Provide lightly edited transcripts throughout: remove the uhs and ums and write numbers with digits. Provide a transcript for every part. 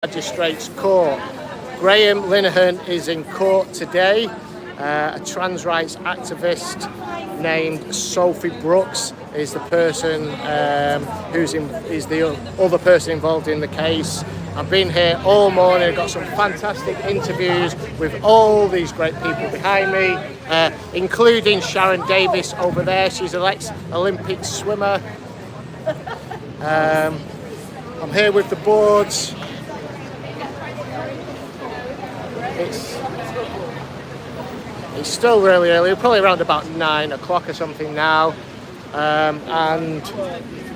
Magistrates court. Graeme Linhan is in court today. A trans rights activist named Sophie Brooks is the person is the other person involved in the case. I've been here all morning. I've got some fantastic interviews with all these great people behind me, including Sharon Davis over there. She's an ex-Olympic swimmer. I'm here with the boards. It's still really early, probably around about 9 o'clock or something now, and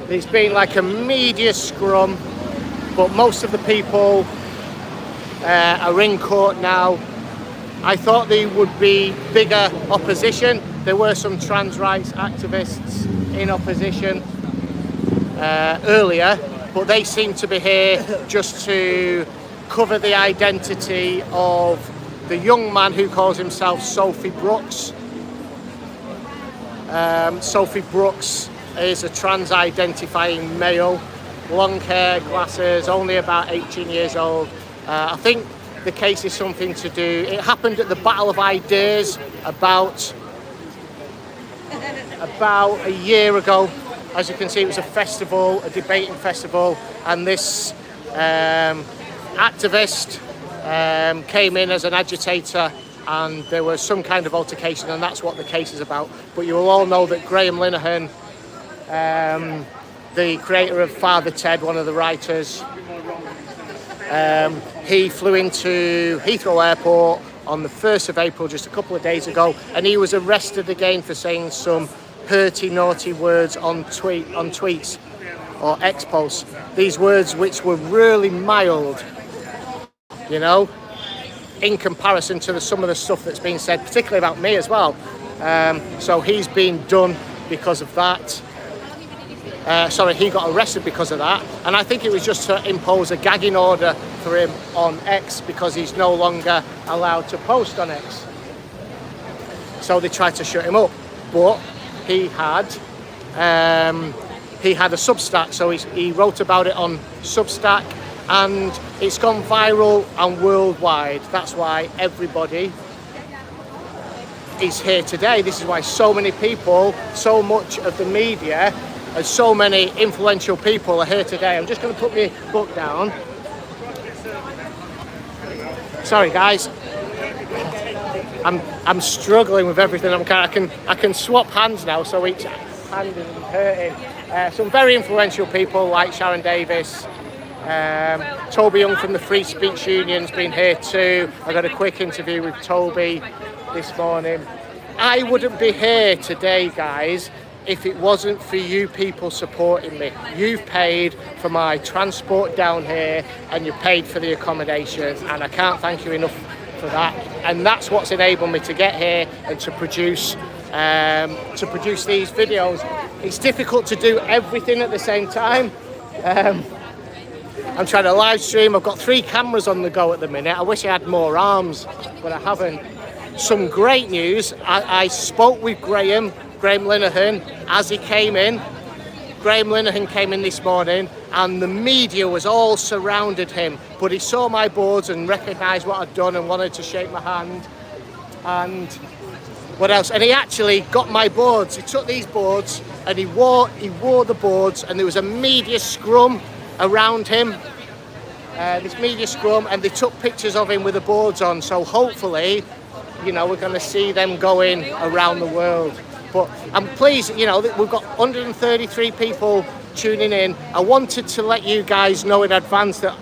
it's been like a media scrum, but most of the people are in court now. I thought there would be bigger opposition. There were some trans rights activists in opposition earlier, but they seem to be here just to cover the identity of the young man who calls himself Sophie Brooks. Sophie Brooks is a trans-identifying male, long hair, glasses, only about 18 years old. I think the case is something to do. It happened at the Battle of Ideas about a year ago. As you can see, it was a festival, a debating festival, and this activist came in as an agitator, and there was some kind of altercation, and that's what the case is about. But you will all know that Graeme Linhan, the creator of Father Ted, one of the writers, he flew into Heathrow Airport on the 1st of April, just a couple of days ago, and he was arrested again for saying some hurty, naughty words on tweets or X posts. These words which were really mild, you know, in comparison to some of the stuff that's been said, particularly about me as well. So he's been done because of that. He got arrested because of that. And I think it was just to impose a gagging order for him on X because he's no longer allowed to post on X. So they tried to shut him up. But he had a Substack, so he wrote about it on Substack, and it's gone viral and worldwide. That's why everybody is here today. This is why so many people, so much of the media, and so many influential people are here today. I'm just going to put my book down. Sorry, guys. I'm struggling with everything. I can swap hands now, so each hand isn't hurting. Some very influential people like Sharon Davis. Toby Young from the Free Speech Union's been here too. I got a quick interview with Toby this morning. I wouldn't be here today, guys, if it wasn't for you people supporting me. You've paid for my transport down here, and you paid for the accommodation, and I can't thank you enough for that. And that's what's enabled me to get here and to produce these videos. It's difficult to do everything at the same time. I'm trying to live stream. I've got 3 cameras on the go at the minute. I wish I had more arms, but I haven't. Some great news. I spoke with Graeme Linhan as he came in. Graeme Linhan came in this morning, and the media was all surrounded him, but he saw my boards and recognised what I'd done and wanted to shake my hand. And what else? And he actually got my boards. He took these boards and he wore the boards, and there was a media scrum around him, this media scrum, and they took pictures of him with the boards on. So hopefully, you know, we're going to see them going around the world. But I'm pleased, you know, that we've got 133 people tuning in. I wanted to let you guys know in advance that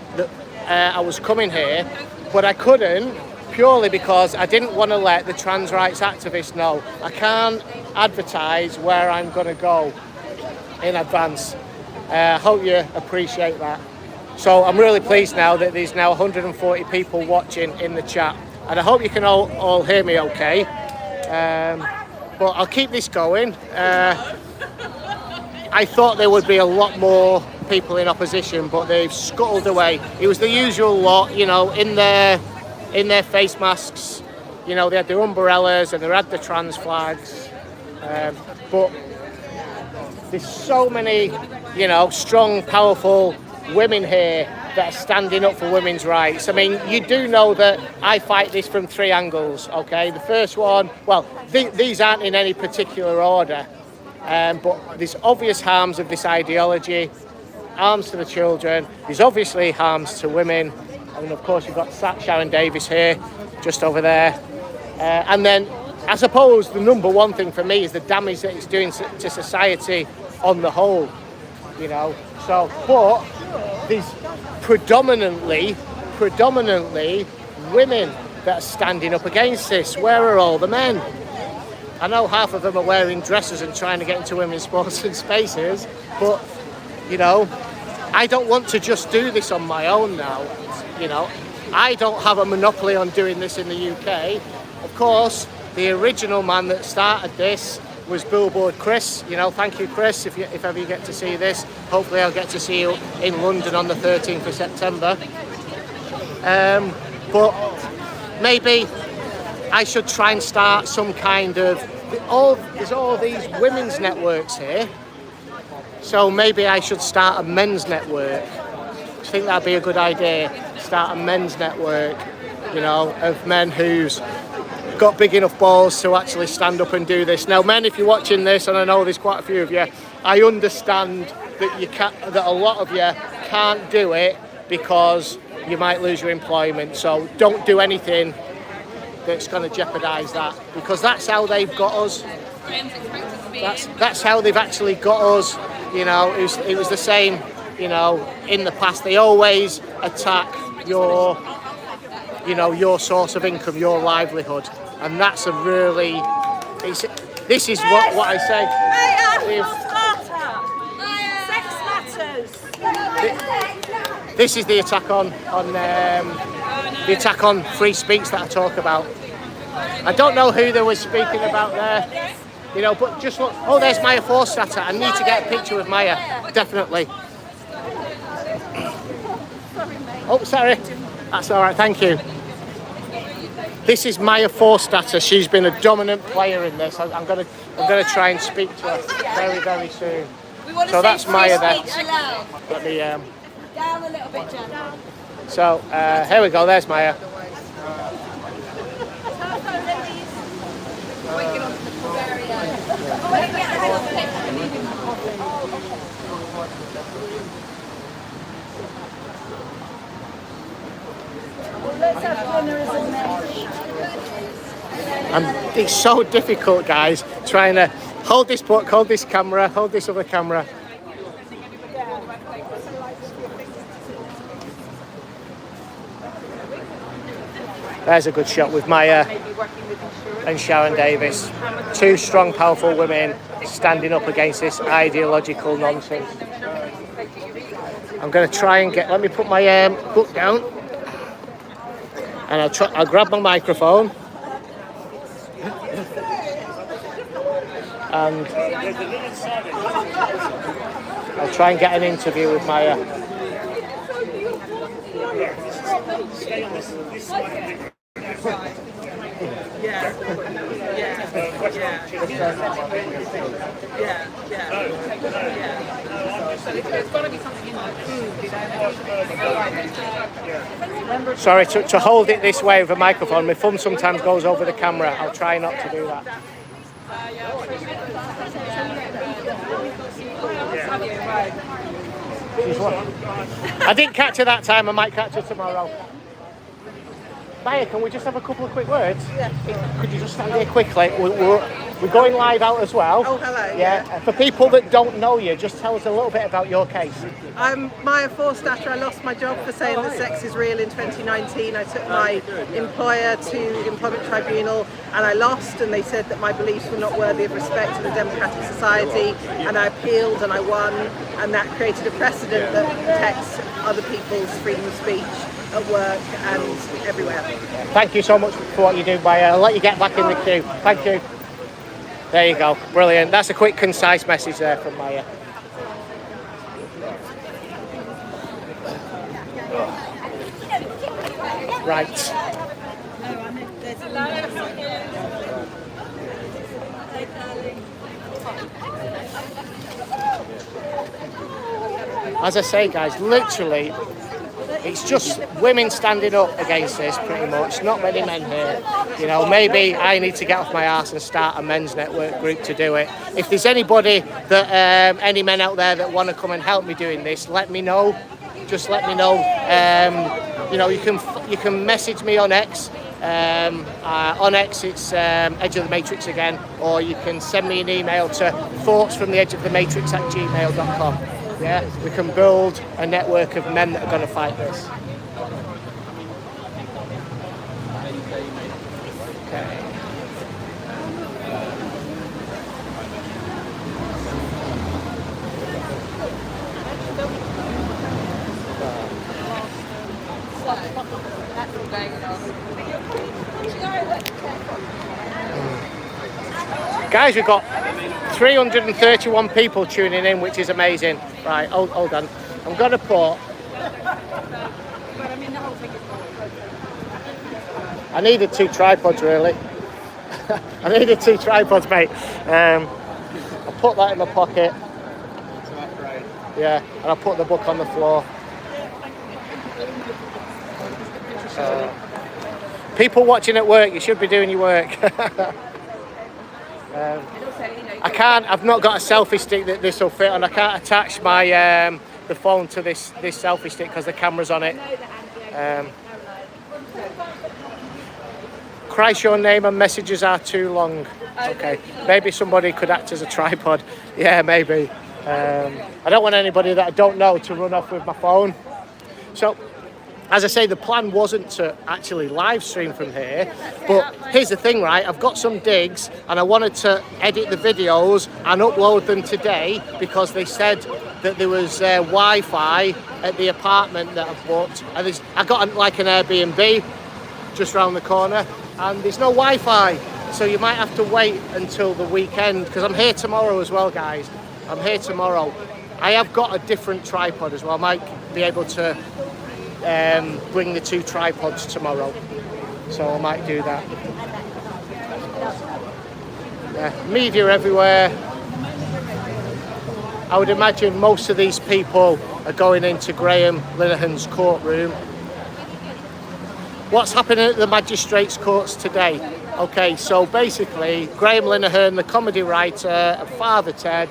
I was coming here, but I couldn't, purely because I didn't want to let the trans rights activists know. I can't advertise where I'm going to go in advance. I hope you appreciate that. So I'm really pleased now that there's now 140 people watching in the chat, and I hope you can all hear me okay. But I'll keep this going. I thought there would be a lot more people in opposition, but they've scuttled away. It was the usual lot, you know, in their face masks. You know, they had their umbrellas and they had the trans flags. But there's so many, you know, strong, powerful women here that are standing up for women's rights. I mean, you do know that I fight this from 3 angles, okay? The first one, well, these aren't in any particular order, but there's obvious harms of this ideology, harms to the children, there's obviously harms to women, and of course you've got Sharon Davis here, just over there, and then I suppose the number one thing for me is the damage that it's doing to society on the whole, you know. So, but there's predominantly women that are standing up against this. Where are all the men? I know half of them are wearing dresses and trying to get into women's sports and spaces, but, you know, I don't want to just do this on my own now, you know. I don't have a monopoly on doing this in the UK. Of course, the original man that started this was Billboard Chris. You know, thank you, Chris, if ever you get to see this. Hopefully I'll get to see you in London on the 13th of September. But maybe I should try and start some kind of... There's all these women's networks here. So maybe I should start a men's network. I think that'd be a good idea. Start a men's network, you know, of men who's got big enough balls to actually stand up and do this. Now, men, if you're watching this, and I know there's quite a few of you, I understand that a lot of you can't do it because you might lose your employment. So don't do anything that's going to jeopardise that, because that's how they've got us. That's how they've actually got us. You know, it was the same, you know, in the past. They always attack your source of income, your livelihood. And that's a really, this is what I say. This is the attack on the attack on free speech that I talk about. I don't know who they were speaking about there, you know, but just look. Oh, there's Maya Forstater. I need to get a picture with Maya, definitely. Oh, sorry. That's all right. Thank you. This is Maya Forstater. She's been a dominant player in this. I'm gonna try and speak to her very, very soon. So that's Maya there. Let me down a little bit, Jen. So here we go. There's Maya. And it's so difficult, guys, trying to hold this book, hold this camera, hold this other camera. There's a good shot with Maya and Sharon Davis. 2 strong, powerful women standing up against this ideological nonsense. I'm going to try and let me put my book down, and I'll grab my microphone. And I'll try and get an interview with Maya. Sorry, to hold it this way with a microphone, my thumb sometimes goes over the camera. I'll try not to do that. I didn't catch her that time, I might catch her tomorrow. Maya, can we just have a couple of quick words? Yeah. Could you just stand here quickly? We're going live out as well. Oh, hello. Yeah. For people that don't know you, just tell us a little bit about your case. I'm Maya Forstater. I lost my job for saying that sex is real in 2019. I took my employer to the Employment Tribunal and I lost, and they said that my beliefs were not worthy of respect in a democratic society, and I appealed and I won, and that created a precedent that protects other people's freedom of speech at work and everywhere. Thank you so much for what you do, Maya. I'll let you get back in the queue. Thank you. There you go. Brilliant. That's a quick, concise message there from Maya. Right. As I say, guys, literally It's just women standing up against this, pretty much. Not many men here. You know, maybe I need to get off my arse and start a men's network group to do it. If there's anybody that, any men out there that want to come and help me doing this, let me know. Just let me know. You know, you can message me on X. On X, it's Edge of the Matrix again, or you can send me an email to thoughtsfromtheedgeofthematrix@gmail.com. Yeah, we can build a network of men that are going to fight this. Okay. Guys, we've got 331 people tuning in, which is amazing. Right, hold on. I'm going to put... I needed 2 tripods, really. I needed 2 tripods, mate. I'll put that in my pocket. Yeah, and I'll put the book on the floor. People watching at work, you should be doing your work. I've not got a selfie stick that this will fit on. I can't attach my the phone to this selfie stick because the camera's on it. Christ, your name and messages are too long. Okay, maybe somebody could act as a tripod. Yeah, maybe. I don't want anybody that I don't know to run off with my phone. So, as I say, the plan wasn't to actually live stream from here, but here's the thing, right? I've got some digs and I wanted to edit the videos and upload them today because they said that there was Wi-Fi at the apartment that I've booked. And I got like an Airbnb just round the corner and there's no Wi-Fi. So you might have to wait until the weekend because I'm here tomorrow as well, guys. I'm here tomorrow. I have got a different tripod as well. I might be able to bring the 2 tripods tomorrow, so I might do that. Yeah, media everywhere. I would imagine most of these people are going into Graeme Linehan's courtroom. What's happening at the Magistrates courts today? Okay, so basically Graeme Linehan, the comedy writer and Father Ted,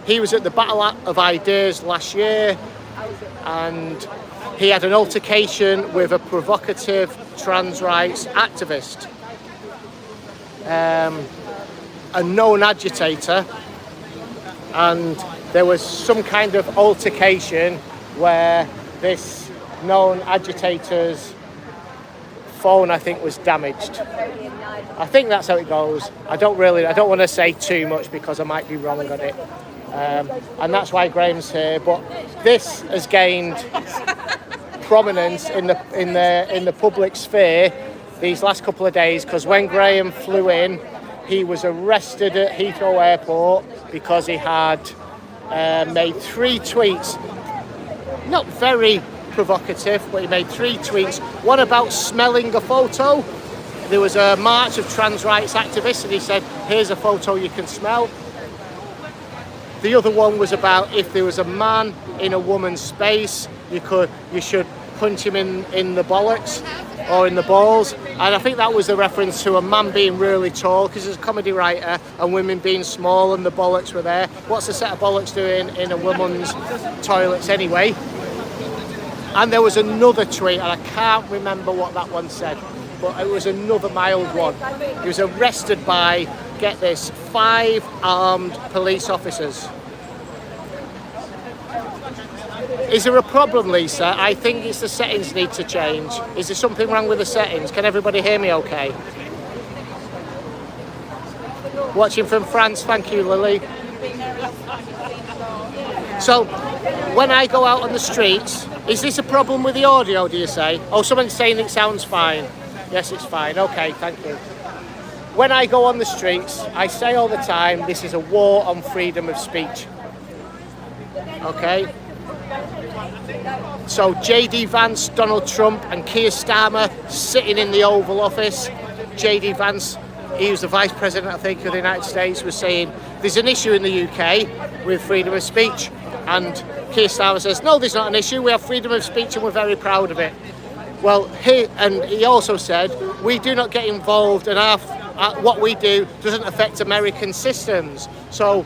he was at the Battle of Ideas last year and he had an altercation with a provocative trans rights activist, a known agitator, and there was some kind of altercation where this known agitator's phone, I think, was damaged. I think that's how it goes. I don't want to say too much because I might be wrong on it. And that's why Graeme's here. But this has gained prominence in the public sphere these last couple of days because when Graeme flew in, he was arrested at Heathrow Airport because he had made 3 tweets, not very provocative, but he made 3 tweets. One about smelling a photo. There was a march of trans rights activists and he said, here's a photo you can smell. The other one was about if there was a man in a woman's space, you should punch him in the bollocks or in the balls. And I think that was a reference to a man being really tall because he's a comedy writer and women being small and the bollocks were there. What's a set of bollocks doing in a woman's toilets anyway? And there was another tweet, and I can't remember what that one said, but it was another mild one. He was arrested by, get this, 5 armed police officers. Is there a problem, Lisa? I think it's the settings need to change. Is there something wrong with the settings? Can everybody hear me okay? Watching from France, thank you, Lily. So, when I go out on the streets, is this a problem with the audio, do you say? Oh, someone's saying it sounds fine. Yes, it's fine. Okay, thank you. When I go on the streets, I say all the time, this is a war on freedom of speech. Okay? So JD Vance, Donald Trump and Keir Starmer sitting in the Oval Office. JD Vance, he was the Vice President, I think, of the United States, was saying there's an issue in the UK with freedom of speech. And Keir Starmer says, no, there's not an issue. We have freedom of speech and we're very proud of it. Well, he also said, we do not get involved and what we do doesn't affect American systems. So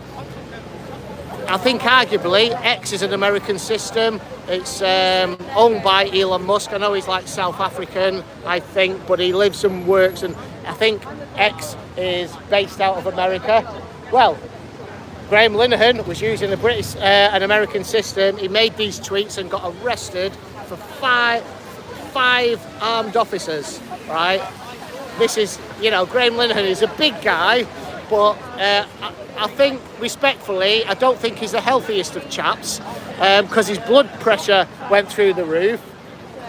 I think arguably X is an American system. It's owned by Elon Musk. I know he's like South African, I think, but he lives and works, and I think X is based out of America. Well, Graeme Linehan was using an American system. He made these tweets and got arrested for five armed officers, right? This is, Graeme Linehan is a big guy, but I think, respectfully, I don't think he's the healthiest of chaps, because his blood pressure went through the roof.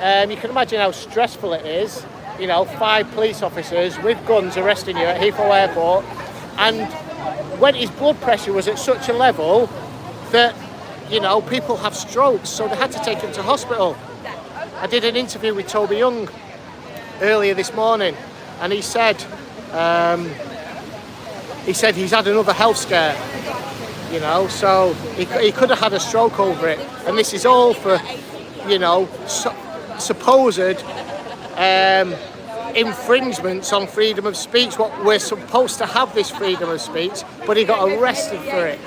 You can imagine how stressful it is, 5 police officers with guns arresting you at Heathrow Airport, and when his blood pressure was at such a level that, people have strokes, so they had to take him to hospital. I did an interview with Toby Young earlier this morning, and he said he's had another health scare, so he could have had a stroke over it. And this is all for, supposed infringements on freedom of speech. What we're supposed to have this freedom of speech, but he got arrested for it.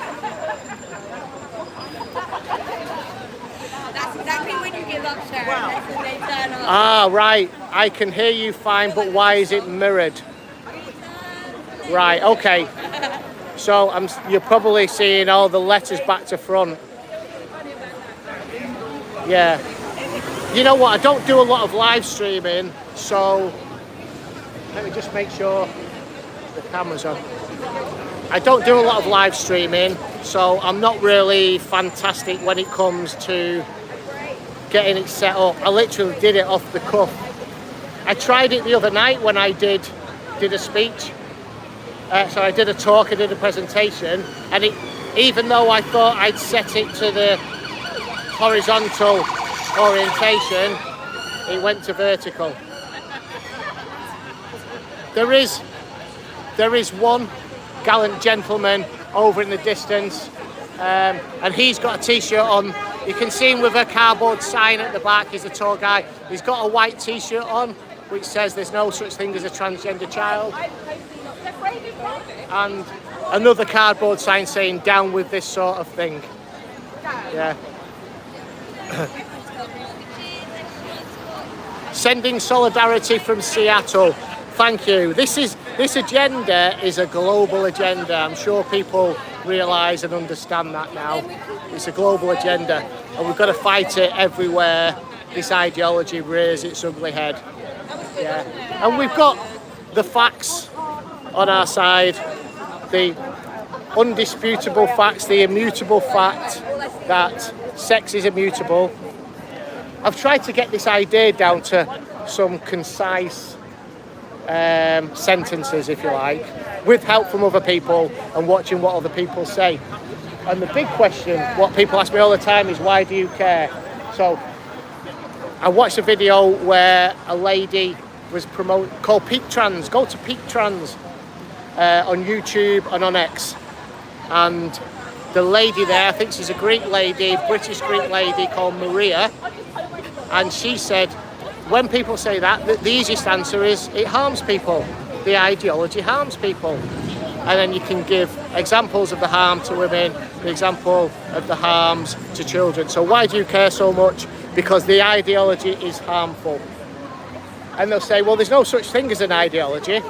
That's exactly when you give up, sir. That's when they turn off. Ah, right. I can hear you fine, but why is it mirrored? Right, okay. So you're probably seeing all the letters back to front. Yeah. You know what? I don't do a lot of live streaming, so let me just make sure the camera's on. I don't do a lot of live streaming, so I'm not really fantastic when it comes to getting it set up. I literally did it off the cuff. I tried it the other night when I did a speech. So I did a talk, I did a presentation, and even though I thought I'd set it to the horizontal orientation, it went to vertical. There is one gallant gentleman over in the distance, and he's got a t-shirt on. You can see him with a cardboard sign at the back. He's a tall guy. He's got a white t-shirt on which says there's no such thing as a transgender child, and another cardboard sign saying down with this sort of thing. Yeah. Sending solidarity from Seattle. Thank you. This agenda is a global agenda. I'm sure people realise and understand that now. It's a global agenda, and we've got to fight it everywhere this ideology rears its ugly head. Yeah. And we've got the facts on our side, the undisputable facts, the immutable fact that sex is immutable. I've tried to get this idea down to some concise sentences, if you like, with help from other people and watching what other people say. And the big question, what people ask me all the time, is why do you care? So I watched a video where a lady was called Peak Trans. Go to Peak Trans on YouTube and on X. And the lady there, I think she's a Greek lady, British Greek lady called Maria. And she said, when people say that, the easiest answer is it harms people. The ideology harms people. And then you can give examples of the harm to women, the example of the harms to children. So why do you care so much? Because the ideology is harmful. And they'll say, well, there's no such thing as an ideology.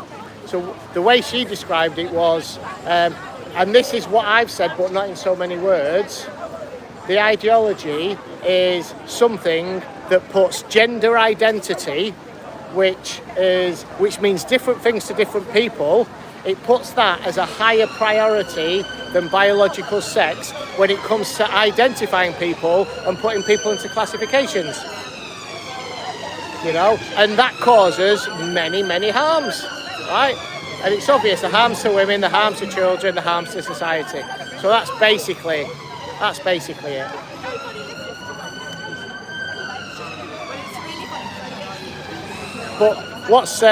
So the way she described it was, and this is what I've said, but not in so many words, the ideology is something that puts gender identity, which means different things to different people. It puts that as a higher priority than biological sex when it comes to identifying people and putting people into classifications. And that causes many, many harms, right? And it's obvious, the harms to women, the harms to children, the harms to society. So that's basically it. But what's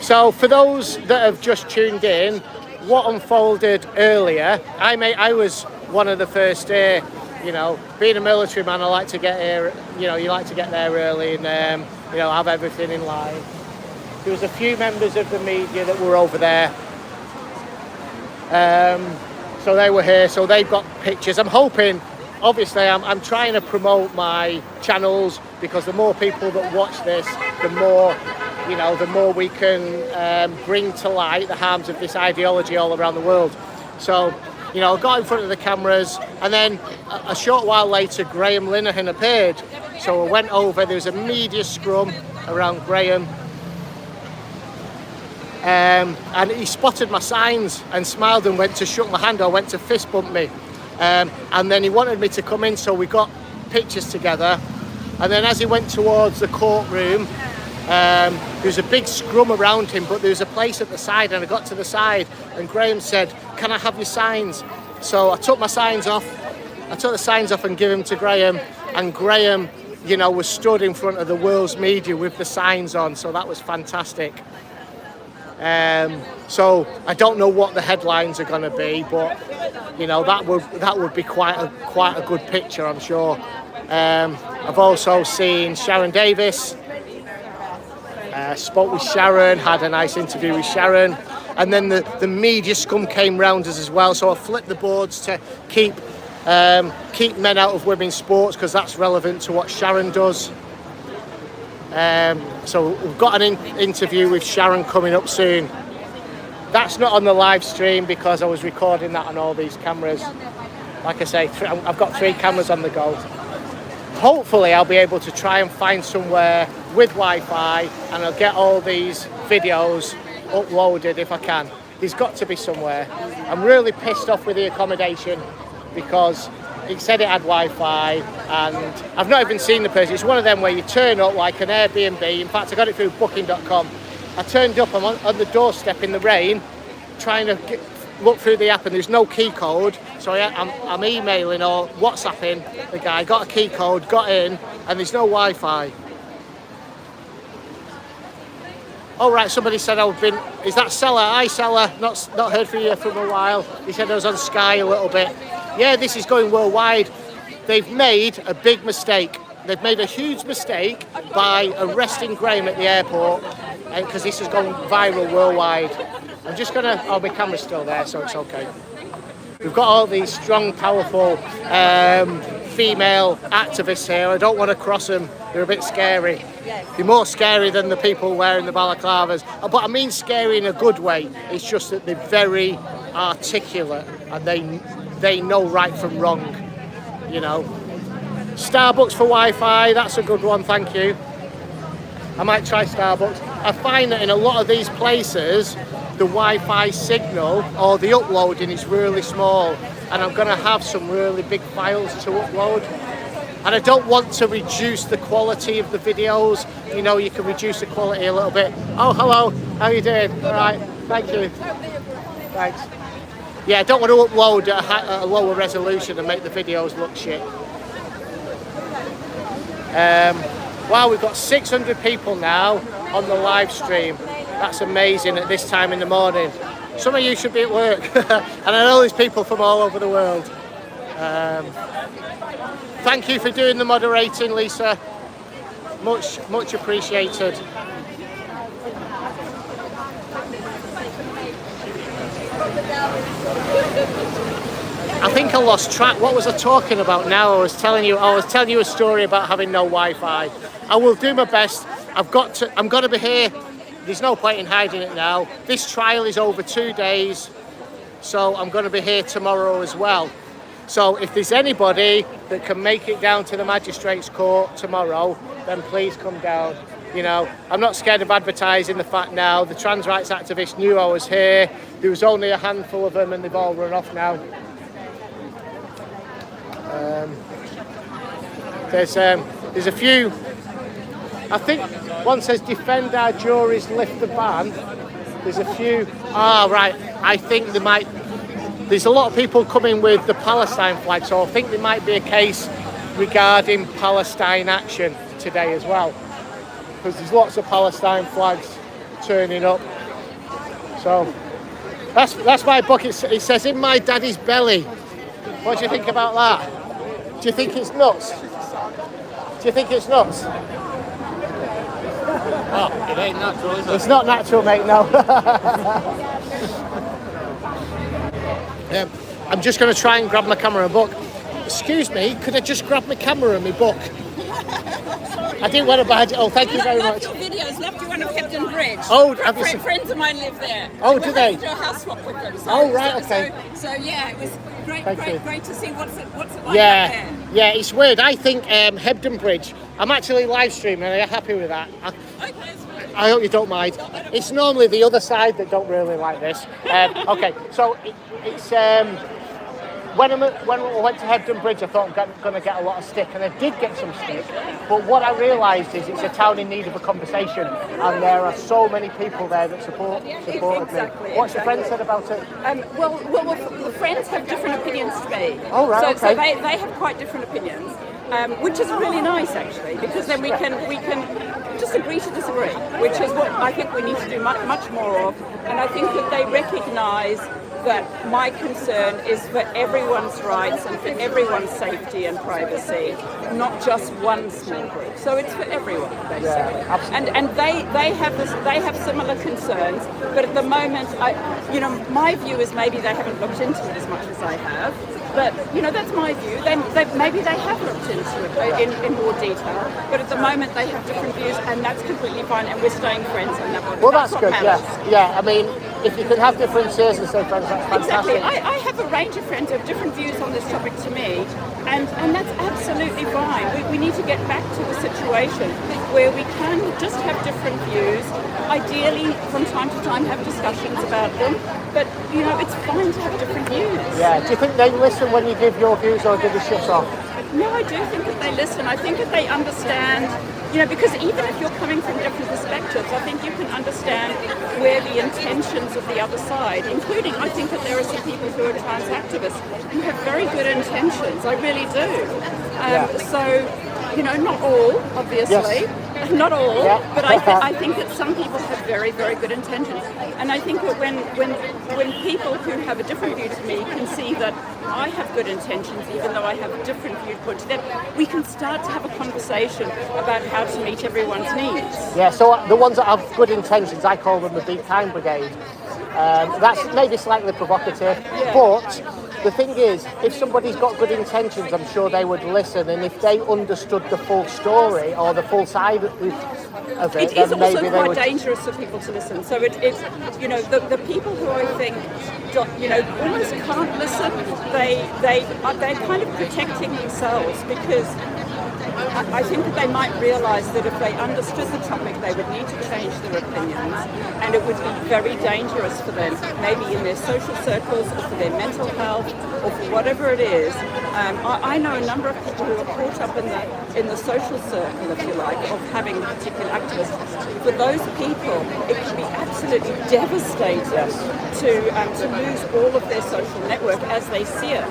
so for those that have just tuned in, what unfolded earlier, I was one of the first day. You know, being a military man, I like to get here, you know, you like to get there early and, you know, have everything in line. There was a few members of the media that were over there. So they were here, so they've got pictures. I'm hoping, obviously, I'm trying to promote my channels, because the more people that watch this, the more, you know, the more we can bring to light the harms of this ideology all around the world. So, you know, I got in front of the cameras, and then a short while later, Graeme Linehan appeared. So I went over, there was a media scrum around Graeme, and he spotted my signs and smiled and went to shake my hand or went to fist bump me. And then he wanted me to come in, so we got pictures together. And then as he went towards the courtroom, there was a big scrum around him, but there was a place at the side, and I got to the side and Graeme said, "Can I have your signs?" So I took my signs off. I took the signs off and gave them to Graeme, and Graeme, you know, was stood in front of the world's media with the signs on, so that was fantastic. So I don't know what the headlines are going to be, but you know, that would be quite a good picture, I'm sure. I've also seen Sharon Davis. Spoke with Sharon, had a nice interview with Sharon, and then the media scum came round us as well. So I flipped the boards to keep men out of women's sports, because that's relevant to what Sharon does. So we've got an interview with Sharon coming up soon. That's not on the live stream because I was recording that on all these cameras. Like I say, I've got 3 cameras on the go. Hopefully I'll be able to try and find somewhere with Wi-Fi, and I'll get all these videos uploaded if I can. There's got to be somewhere. I'm really pissed off with the accommodation because it said it had Wi-Fi, and I've not even seen the place. It's one of them where you turn up like an Airbnb. In fact, I got it through booking.com. I turned up, I'm on the doorstep in the rain, trying to look through the app, and there's no key code. So I'm emailing or WhatsApping the guy, got a key code, got in, and there's no Wi-Fi. Oh right, somebody said I've been, is that Seller? Hi Seller, not heard from you for a while. He said I was on Sky a little bit. Yeah, this is going worldwide. They've made a big mistake. They've made a huge mistake by arresting Graeme at the airport, because this has gone viral worldwide. I'm just gonna, oh, my camera's still there, so it's okay. We've got all these strong, powerful female activists here. I don't want to cross them. They're a bit scary. They're more scary than the people wearing the balaclavas. But I mean scary in a good way. It's just that they're very articulate and they know right from wrong, you know. Starbucks for Wi-Fi, that's a good one, thank you. I might try Starbucks. I find that in a lot of these places, the Wi-Fi signal or the uploading is really small, and I'm going to have some really big files to upload. And I don't want to reduce the quality of the videos. You know, you can reduce the quality a little bit. Oh, hello, how are you doing? All right, thank you. Thanks. Yeah, I don't want to upload at a lower resolution and make the videos look shit. Wow, we've got 600 people now on the live stream. That's amazing at this time in the morning. Some of you should be at work. And I know there's people from all over the world. Thank you for doing the moderating, Lisa. Much appreciated. I think I lost track. What was I talking about now? I was telling you a story about having no Wi-Fi. I will do my best. I'm going to be here. There's no point in hiding it now. This trial is over 2 days, so I'm going to be here tomorrow as well. So if there's anybody that can make it down to the Magistrates Court tomorrow, then please come down. You know, I'm not scared of advertising the fact now. The trans rights activists knew I was here. There was only a handful of them and they've all run off now. There's a few. I think one says defend our juries, lift the ban. There's a few. Right. I think there's a lot of people coming with the Palestine flag, so I think there might be a case regarding Palestine action today as well, because there's lots of Palestine flags turning up. So that's my book. It says in my daddy's belly. What do you think about that? Do you think it's nuts? Do you think it's nuts? Oh, it ain't natural, is it? It's not natural, mate, no. I'm just going to try and grab my camera and book. Excuse me, could I just grab my camera and my book? I didn't want to buy it. Oh, thank you very much. Your videos left you one of Hepton Bridge. Oh, have you seen? Friends of mine live there. Oh, do they? We had to do a house swap with them. So, Oh, right, okay. So yeah, it was great to see what's it like up there. Yeah, it's weird. I think Hebden Bridge. I'm actually live streaming and I'm happy with that. Okay, that's fine. I hope you don't mind. It's normally the other side that don't really like this. Okay, so it's when I went to Hebden Bridge, I thought I'm going to get a lot of stick, and I did get some stick. But what I realised is it's a town in need of a conversation, and there are so many people there that supported me. What's your friend said about it? Well, the friends have different opinions to me. Oh, right, so okay. they have quite different opinions, which is really nice actually, because then we can just agree to disagree, which is what I think we need to do much more of. And I think that they recognise that my concern is for everyone's rights and for everyone's safety and privacy, not just one small group. So it's for everyone, basically. Yeah, and they have similar concerns, but at the moment, my view is maybe they haven't looked into it as much as I have. But that's my view. Maybe they have looked into it in more detail. But at the moment, they have different views, and that's completely fine. And we're staying friends, and that's good. Yeah. I mean, if you can have differences and stay friends, that's fantastic. Exactly. I have a range of friends who have different views on this topic to me, and that's absolutely fine. We need to get back to the situation where we can just have different views. Ideally, from time to time, have discussions about them. But it's fine to have different views. Yeah. Do you think they listen when you give your views, or do they shut off? No, I do think that they listen. I think that they understand, because even if you're coming from different perspectives, I think you can understand where the intentions of the other side, including, I think that there are some people who are trans activists who have very good intentions. I really do. So, not all, obviously. Yes. Not all, yeah. But I think that some people have very, very good intentions. And I think that when people who have a different view to me can see that I have good intentions, even though I have a different viewpoint to them, we can start to have a conversation about how to meet everyone's needs. Yeah, so the ones that have good intentions, I call them the Be Kind Brigade. That's maybe slightly provocative, but the thing is, if somebody's got good intentions, I'm sure they would listen, and if they understood the full story or the full side of it, it is then maybe also they quite would... dangerous for people to listen. So it's the people who I think almost can't listen. They're kind of protecting themselves, because I think that they might realise that if they understood the topic, they would need to change their opinions, and it would be very dangerous for them, maybe in their social circles or for their mental health or for whatever it is. I know a number of people who are caught up in the social circle, if you like, of having particular activists. For those people, it can be absolutely devastating to lose all of their social network as they see it.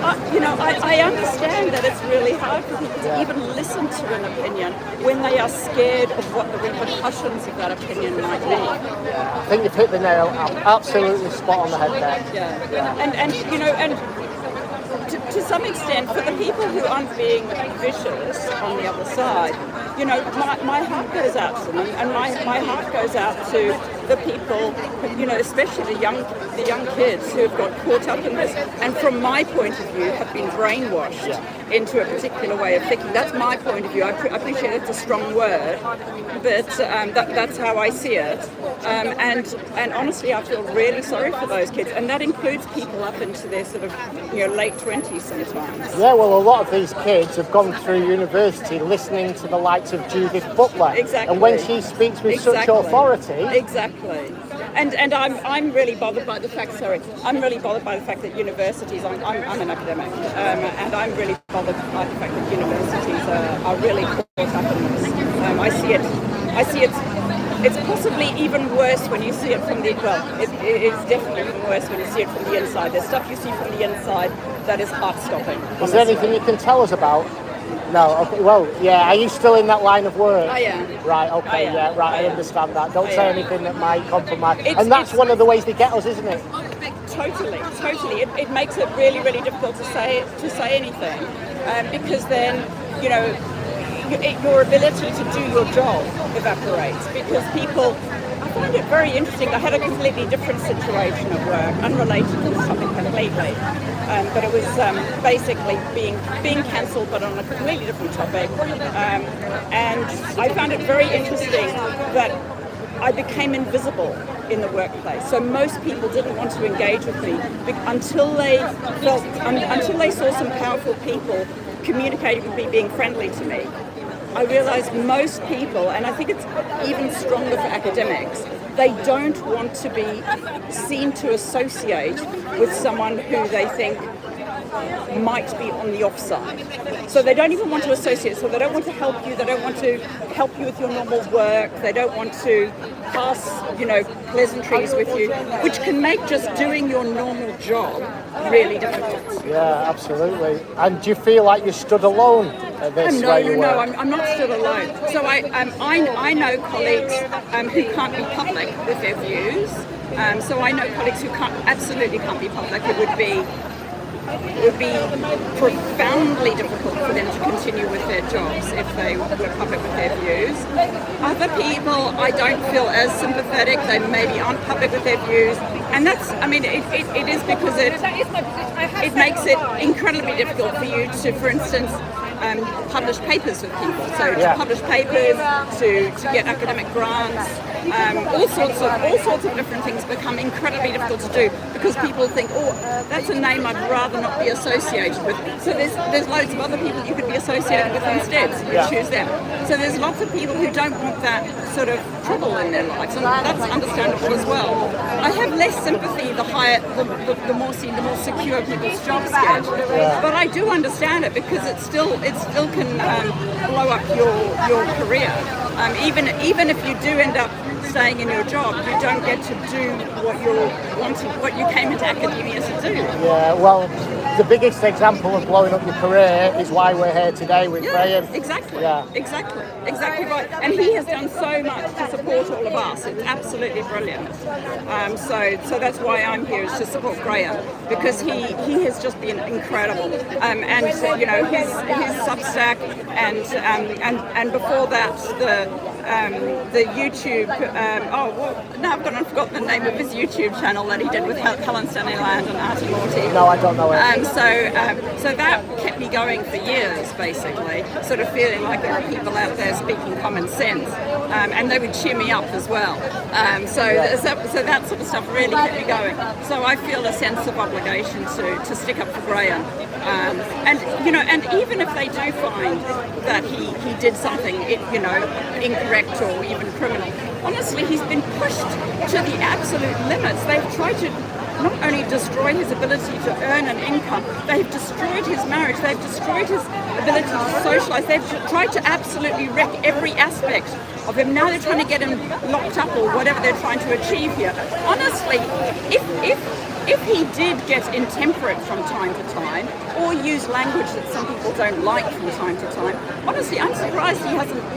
I understand that it's really hard for people to even listen to an opinion when they are scared of what the repercussions of that opinion might be. I think you've hit the nail absolutely spot on the head there. And to some extent, for the people who aren't being vicious on the other side, my heart goes out to them, and my heart goes out to the people, especially the young kids who have got caught up in this, and from my point of view, have been brainwashed into a particular way of thinking. That's my point of view. I appreciate it's a strong word, but that's how I see it. And honestly, I feel really sorry for those kids, and that includes people up into their sort of late 20s sometimes. Yeah, well, a lot of these kids have gone through university listening to the likes of Judith Butler. Exactly. And when she speaks with such authority... Exactly. And I'm really bothered by the fact, that universities, I'm an academic, and I'm really bothered by the fact that universities are really caught up in this. I see it's possibly even worse when you see it from it is definitely even worse when you see it from the inside. There's stuff you see from the inside that is heart-stopping. Is there anything you can tell us about? No, okay, well, yeah, are you still in that line of work? I am. Right, okay, I am. I understand that. Don't say anything that might compromise. And that's one of the ways they get us, isn't it? totally. It makes it really, really difficult to say anything, because then, you know, your ability to do your job evaporates, because people. I find it very interesting. I had a completely different situation at work, unrelated to this topic completely, but it was basically being cancelled, but on a completely different topic. And I found it very interesting that I became invisible in the workplace. So most people didn't want to engage with me until they saw some powerful people communicating with me, being friendly to me. I realised most people, and I think it's even stronger for academics, they don't want to be seen to associate with someone who they think might be on the offside. So they don't even want to associate, so they don't want to help you, they don't want to help you with your normal work, they don't want to pass, you know, pleasantries with you, which can make just doing your normal job really difficult. Yeah, absolutely. And do you feel like you stood alone at this? No, I'm not stood alone. So I know colleagues who can't be public with their views. So I know colleagues who absolutely can't be public. It would be profoundly difficult for them to continue with their jobs if they were public with their views. Other people, I don't feel as sympathetic. They maybe aren't public with their views. And that's, I mean, it is because it makes it incredibly difficult for you to, for instance, publish papers with people. So to publish papers, to get academic grants, all sorts of different things become incredibly difficult to do because people think, oh, that's a name I'd rather not be associated with. So there's loads of other people you could be associated with instead, so you choose them. So there's lots of people who don't want that sort of trouble in their lives, and that's understandable as well. I have less sympathy the higher, the more senior, the more secure people's jobs get, but I do understand it because it still can blow up your career. Even if you do end up staying in your job, you don't get to do what you came into academia to do. Yeah, well, the biggest example of blowing up your career is why we're here today with Graeme. Exactly. Yeah. Exactly right. And he has done so much to support all of us. It's absolutely brilliant. So that's why I'm here, is to support Graeme, because he has just been incredible. And you know, his Substack and before that the YouTube. Now I've forgotten the name of his YouTube channel that he did with Helen Stanley Land and Artie Morty. No, I don't know it. So that kept me going for years, basically, sort of feeling like there are people out there speaking common sense, and they would cheer me up as well. So that sort of stuff really kept me going. So I feel a sense of obligation to stick up for Graeme. And you know, and even if they do find that he did something, you know, incorrect or even criminal, honestly, he's been pushed to the absolute limits. They've tried to not only destroy his ability to earn an income, they've destroyed his marriage, they've destroyed his ability to socialise, they've tried to absolutely wreck every aspect of him. Now they're trying to get him locked up or whatever they're trying to achieve here. Honestly, if he did get intemperate from time to time, or use language that some people don't like from time to time, honestly, I'm surprised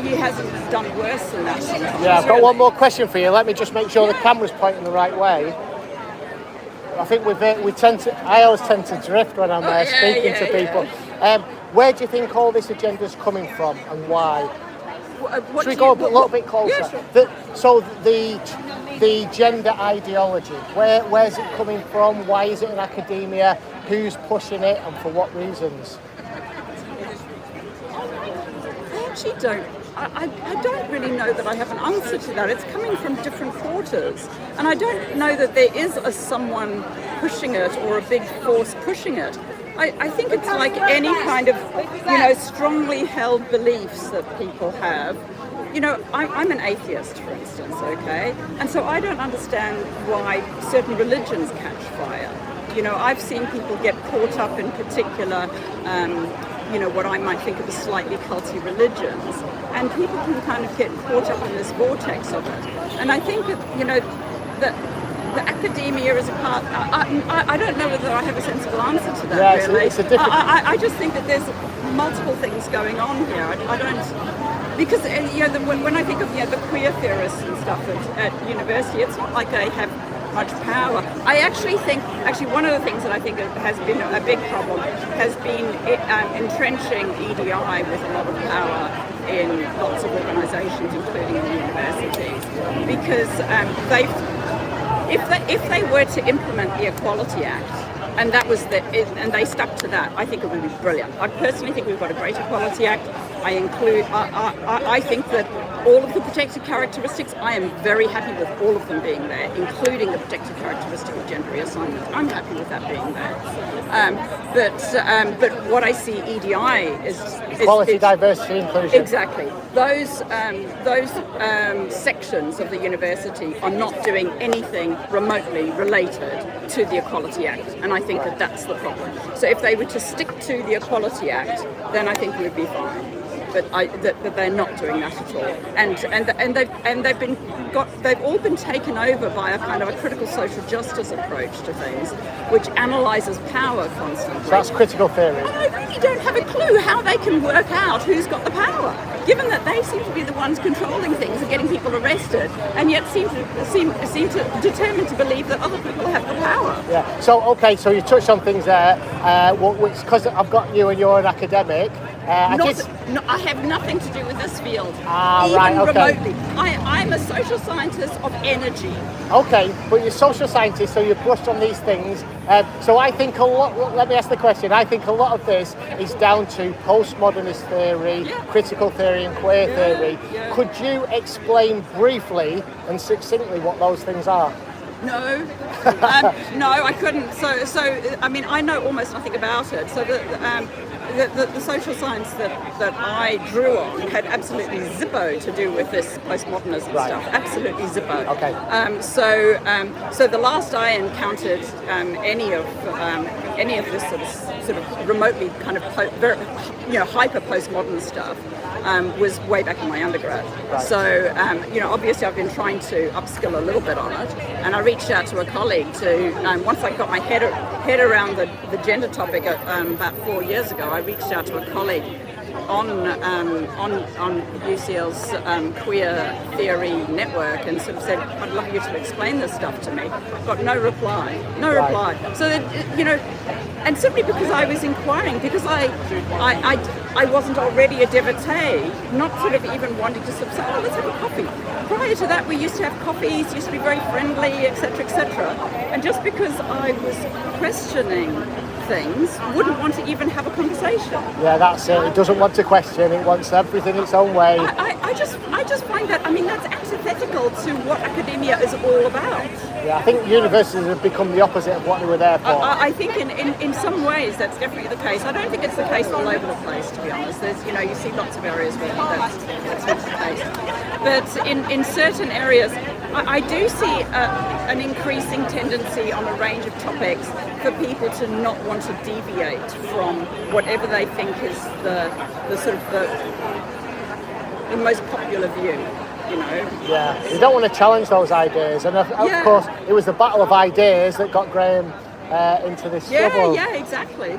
he hasn't done worse than that sometimes. Yeah, I've got one more question for you. Let me just make sure the camera's pointing the right way. I think I always tend to drift when I'm speaking to people. Where do you think all this agenda is coming from and why? Should we go a little bit closer? Yeah, sure. The gender ideology, where's it coming from? Why is it in academia? Who's pushing it and for what reasons? I actually don't. I don't really know that I have an answer to that. It's coming from different quarters, and I don't know that there is someone pushing it or a big force pushing it. I think it's like any kind of, you know, strongly held beliefs that people have. You know, I'm an atheist, for instance, okay? And so I don't understand why certain religions catch fire. You know, I've seen people get caught up in particular, you know, what I might think of as slightly culty religions, and people can kind of get caught up in this vortex of it. And I think that, you know, that the academia is a part. I don't know whether I have a sensible answer to that. Yeah, really, it's a different. I just think that there's multiple things going on here. I don't, because you know, when I think of, you know, the queer theorists and stuff at university, it's not like they have much power. I actually think, one of the things that I think has been a big problem has been entrenching EDI with a lot of power in lots of organisations, including in universities, because if they were to implement the Equality Act, and that was and they stuck to that, I think it would be brilliant. I personally think we've got a great Equality Act. I think that all of the protected characteristics, I am very happy with all of them being there, including the protected characteristic of gender reassignment. I'm happy with that being there. But what I see EDI is equality, diversity, inclusion. Exactly. Those sections of the university are not doing anything remotely related to the Equality Act, and I think that that's the problem. So if they were to stick to the Equality Act, then I think we'd be fine. But they're not doing that at all, and they've all been taken over by a kind of a critical social justice approach to things, which analyses power constantly. So that's critical theory. And I really don't have a clue how they can work out who's got the power, given that they seem to be the ones controlling things and getting people arrested, and yet seem to determined to believe that other people have the power. Yeah. So okay, so you touched on things there, which because I've got you and you're an academic. I have nothing to do with this field, even right, okay. remotely. I'm a social scientist of energy. Okay, but you're a social scientist, so you've brushed on these things. So I think let me ask the question, I think a lot of this is down to postmodernist theory, critical theory and queer theory. Yeah. Could you explain briefly and succinctly what those things are? No, no, I couldn't. So I mean, I know almost nothing about it. So the social science that I drew on had absolutely zippo to do with this postmodernism stuff. Absolutely zippo. Okay. So the last I encountered any of this sort of remotely kind of hyper postmodern stuff was way back in my undergrad. Right. So obviously I've been trying to upskill a little bit on it, and I reached out to a colleague to once I got my head around the gender topic about 4 years ago. I reached out to a colleague on UCL's queer theory network and sort of said, I'd love you to explain this stuff to me. Got no reply. So that, and simply because I was inquiring, because I wasn't already a devotee, not sort of even wanting to sort of say, oh, let's have a coffee. Prior to that, we used to have coffees, used to be very friendly, etc., etc. And just because I was questioning things, wouldn't want to even have a conversation. Yeah, that's it. It doesn't want to question. It wants everything its own way. I just find that, that's antithetical to what academia is all about. Yeah, I think universities have become the opposite of what they were there for. I think in some ways that's definitely the case. I don't think it's the case all over the place, to be honest. There's, you see lots of areas where that's not the case. But in certain areas, I do see an increasing tendency on a range of topics for people to not want to deviate from whatever they think is the sort of the most popular view. Yeah, you don't want to challenge those ideas, and of course it was the battle of ideas that got Graeme into this struggle. Yeah, exactly.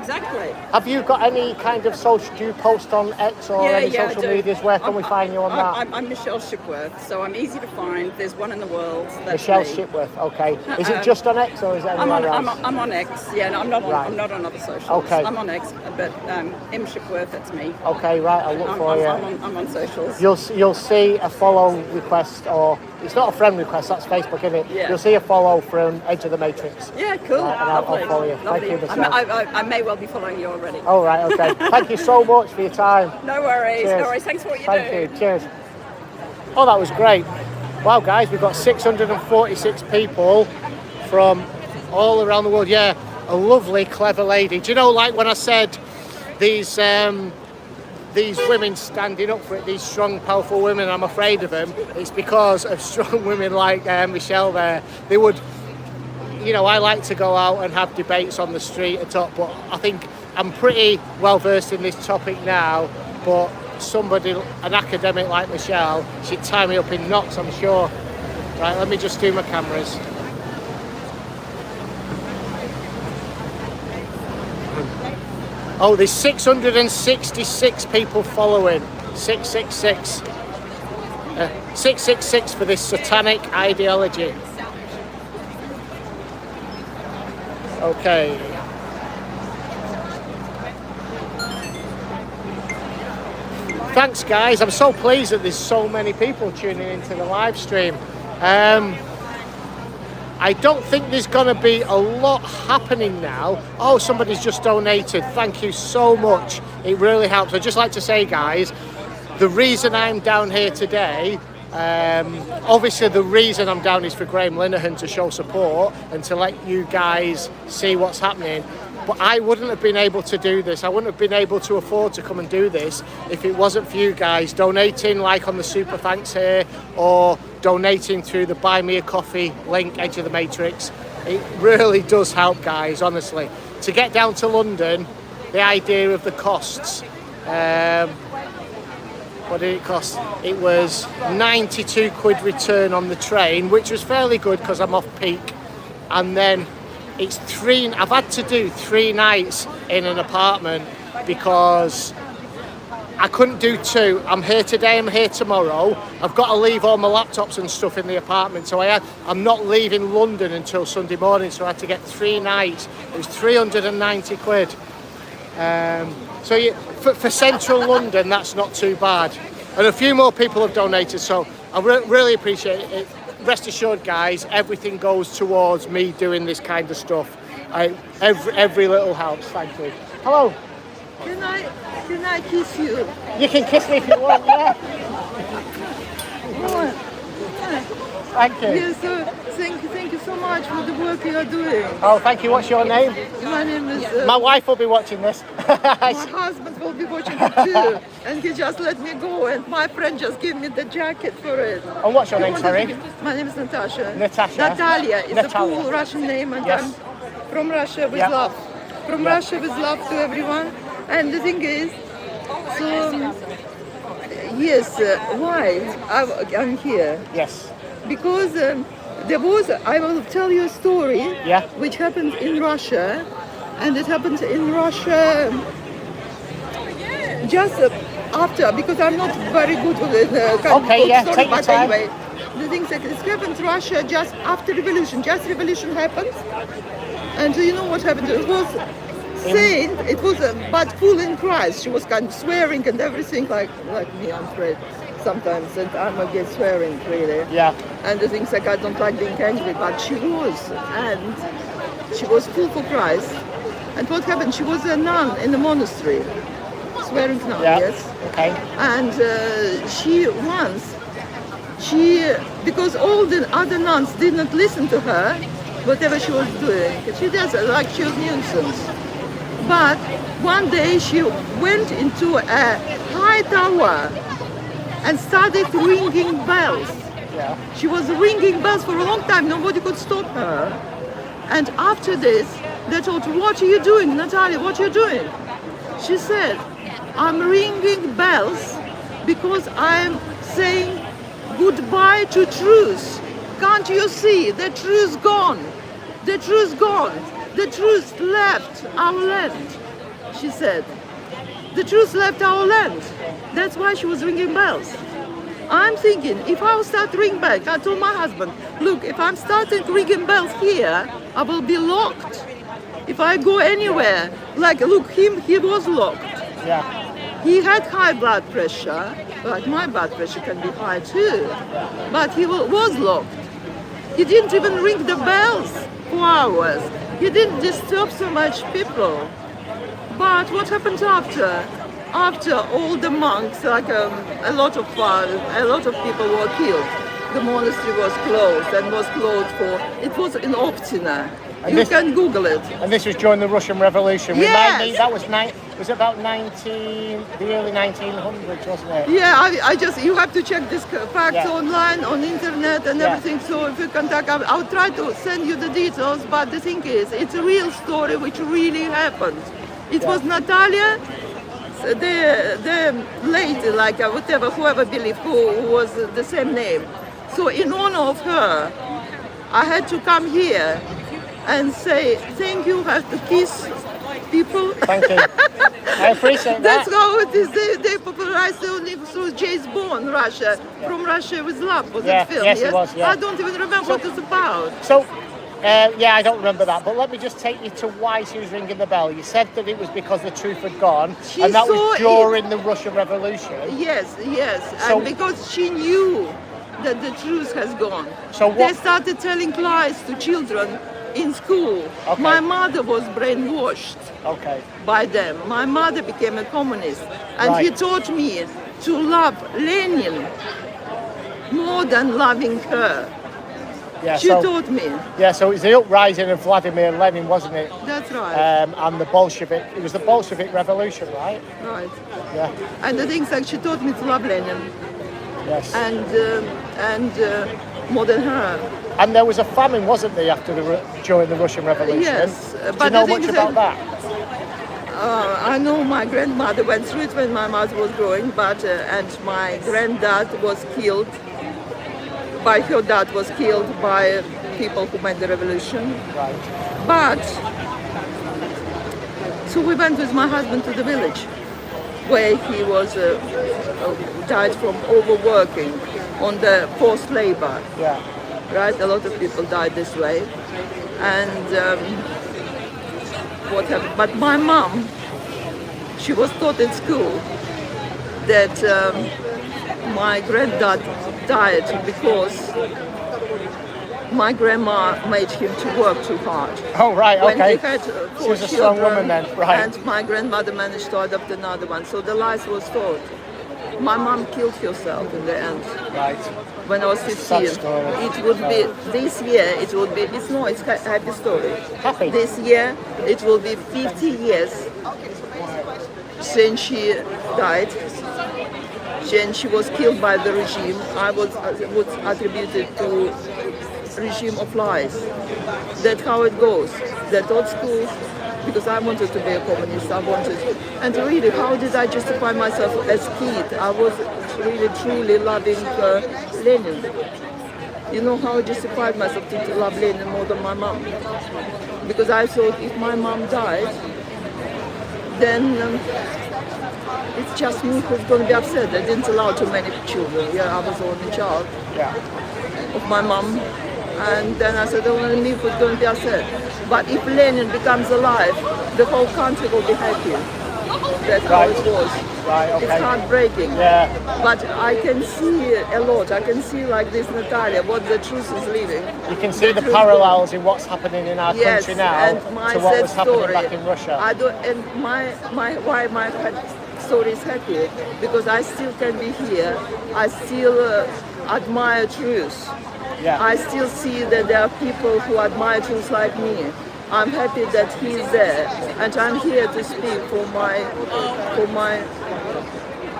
Have you got any kind of social, do you post on X or any social medias? Where can we find you on that? I'm Michelle Shipworth, so I'm easy to find. There's one in the world. That's Michelle me. Shipworth, okay. Is it just on X or is it anywhere else? I'm on X, no, I'm not on other socials. Okay. I'm on X, but M Shipworth, that's me. Okay, right, I'll look for you. I'm on socials. You'll see a follow request, or it's not a friend request, that's Facebook, isn't it? Yeah. You'll see a follow from Edge of the Matrix. Yeah, cool. And I'll follow you. Lovely. Thank you, Michelle. I may well be following you already. Oh, right, okay. Thank you so much for your time. No worries. Cheers. No worries. Thanks for what you do. Thank you. Cheers. Oh, that was great. Wow, guys, we've got 646 people from all around the world. Yeah, a lovely, clever lady. Do you know, like when I said these women standing up for it, these strong, powerful women, I'm afraid of them, it's because of strong women like Michelle there. They would, I like to go out and have debates on the street and talk, but I think I'm pretty well versed in this topic now, but somebody, an academic like Michelle, she'd tie me up in knots, I'm sure. Right, let me just do my cameras. Oh, there's 666 people following. 666. 666 for this satanic ideology. Okay. Thanks, guys. I'm so pleased that there's so many people tuning into the live stream. I don't think there's going to be a lot happening now. Oh, somebody's just donated. Thank you so much. It really helps. I'd just like to say, guys, the reason I'm down here today, obviously the reason I'm down is for Graeme Linehan to show support and to let you guys see what's happening. But I wouldn't have been able to do this. I wouldn't have been able to afford to come and do this if it wasn't for you guys donating, like on the super thanks here, or donating through the Buy Me a Coffee link, Edge of the Matrix. It really does help, guys, honestly. To get down to London, the idea of the costs, what did it cost? It was 92 quid return on the train, which was fairly good because I'm off peak. And then it's I've had to do 3 nights in an apartment because I couldn't do 2. I'm here today, I'm here tomorrow. I've got to leave all my laptops and stuff in the apartment, so I'm not leaving London until Sunday morning, so I had to get 3 nights. It was 390 quid. So for central London, that's not too bad. And a few more people have donated, so I really appreciate it. Rest assured, guys, everything goes towards me doing this kind of stuff. Every little helps. Thank you. Hello. Can I kiss you? You can kiss me if you want, yeah. Thank you. Yes, thank you so much for the work you are doing. Oh, thank you. What's your name? My name is... My wife will be watching this. my husband will be watching it too. And he just let me go, and my friend just gave me the jacket for it. And what's your name, sorry? My name is Natasha. Natasha. Natalia is a full Russian name, and yes. I'm from Russia with love. From Russia with love to everyone. And the thing is, so, yes, why I'm here? Yes. Because I will tell you a story which happened in Russia, and it happened in Russia just after, because I'm not very good with story, but anyway, the thing is that it happened in Russia just after revolution. Just revolution happened, and you know what happened? It was saint, it was but full in Christ. She was kind of swearing and everything, like me, I'm afraid. Sometimes, and I'm against swearing, really. Yeah. And the things like I don't like being angry, but she was, and she was full for Christ. And what happened? She was a nun in the monastery, swearing nun, yes. Okay. And because all the other nuns did not listen to her, whatever she was doing, she does it like she was nuisance. But one day she went into a high tower and started ringing bells. Yeah. She was ringing bells for a long time, nobody could stop her. And after this, they told her, "What are you doing, Natalia, what are you doing?" She said, "I'm ringing bells because I'm saying goodbye to truth. Can't you see, the truth gone, the truth gone, the truth left our land," she said. The truth left our land. That's why she was ringing bells. I'm thinking, if I will start ringing bells, I told my husband, look, if I'm starting ringing bells here, I will be locked. If I go anywhere, like, look, he was locked. Yeah. He had high blood pressure, like my blood pressure can be high too, but he was locked. He didn't even ring the bells for hours. He didn't disturb so much people. But what happened after? After all the monks, like a lot of people were killed. The monastery was closed and was closed it was in Optina. You can Google it. And this was during the Russian Revolution. Yes. Remind me, that was about the early 1900s, wasn't it? Yeah, you have to check this facts online, on internet and everything. So if you contact, I'll try to send you the details, but the thing is, it's a real story which really happened. It was Natalia, the lady, like whoever believed, who was the same name. So in honor of her, I had to come here and say thank you, have to kiss people. Thank you. I appreciate that. That's how it is. They popularized it only through James Bond, Russia. From Russia with Love was it film? Yes, it was, yeah. I don't even remember what it's about. So, Yeah, I don't remember that, but let me just take you to why she was ringing the bell. You said that it was because the truth had gone, She and that saw was during the Russian Revolution. Yes, yes, So- and because she knew that the truth has gone. So They what- started telling lies to children in school. Okay. My mother was brainwashed Okay. by them. My mother became a communist, and he Right. taught me to love Lenin more than loving her. Yeah. She So taught me. yeah. So it was the uprising of Vladimir Lenin, wasn't it? That's right. And the Bolshevik. It was the Bolshevik Revolution, right? Right. Yeah. And the things like she taught me to love Lenin Yes. and more than her. And there was a famine, wasn't there, during the Russian Revolution? Yes, Do you but know the thing much is about that? I know my grandmother went through it when my mother was growing, but and my granddad was killed. Her dad was killed by people who made the revolution. Right. But so we went with my husband to the village, where he was died from overworking on the forced labor. Yeah. Right, a lot of people died this way, and what happened? But my mom, she was taught in school that my granddad died because my grandma made him to work too hard. Oh, right. When Okay. he had She four was a strong children, woman then, right? and my grandmother managed to adopt another one, so the lies was taught. My mom killed herself in the end. Right. When I was 15, Sad story. it would be this year. It would be. It's no. It's a happy story. Happy. This year, it will be 50 years since she died. And she was killed by the regime. I was attributed to regime of lies. That's how it goes. They taught schools because I wanted to be a communist. I wanted, and really, how did I justify myself as kid? I was really truly loving Lenin. You know how I justified myself to love Lenin more than my mom? Because I thought if my mom died, then it's just me who's going to be upset. I didn't allow too many children. Yeah, I was the only child Yeah. of my mom. And then I said, only me who's going to be upset. But if Lenin becomes alive, the whole country will be happy. That's how it was. Right. It's Okay. heartbreaking. Yeah. But I can see a lot. I can see like this, Natalia, what the truth is living. You can see the truth parallels in what's happening in our Yes, country now and my to what sad was happening story. back in Russia. I don't, and why my story is happy because I still can be here. I still admire truth. Yeah. I still see that there are people who admire truth like me. I'm happy that he's there, and I'm here to speak for my.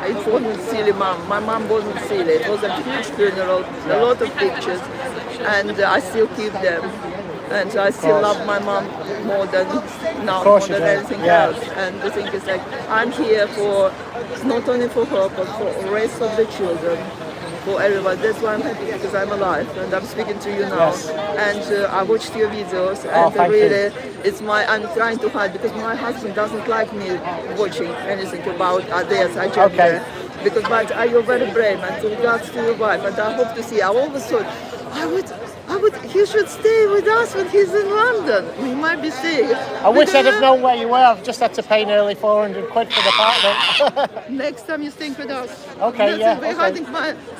It wasn't silly, mom. My mom wasn't silly. It was a huge funeral, a lot of pictures, and I still keep them. And I still love my mom more than now, more course you than do, anything yeah. else. And the thing is like, I'm here for not only for her, but for the rest of the children, for everyone. That's why I'm happy because I'm alive and I'm speaking to you now. Yes. And I watched your videos, Oh, and thank really, you. I'm trying to hide because my husband doesn't like me watching anything about this agenda. Okay. Because, but you're very brave, and to regards to your wife, and I hope to see. I always thought he should stay with us when he's in London. We might be staying. I wish I'd have known where you were. I've just had to pay nearly 400 quid for the apartment. Next time you staying with us. Okay, That's yeah, it. We're okay. hiding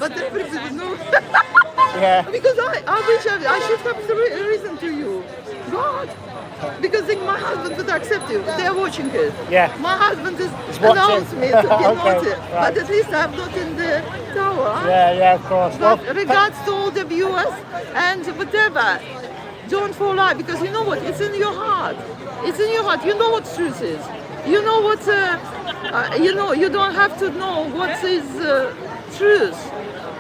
but everybody knows. Yeah. Because I wish I should have the reason to you. God. Because I think my husband would accept you. They're watching it. Yeah. My husband has watching. announced me to be Okay, naughty. right. But at least I'm not in the tower. Yeah, of course. But Well, regards to all the viewers and whatever, don't fall out because you know what? It's in your heart. It's in your heart. You know what truth is. You know what. You don't have to know what is truth,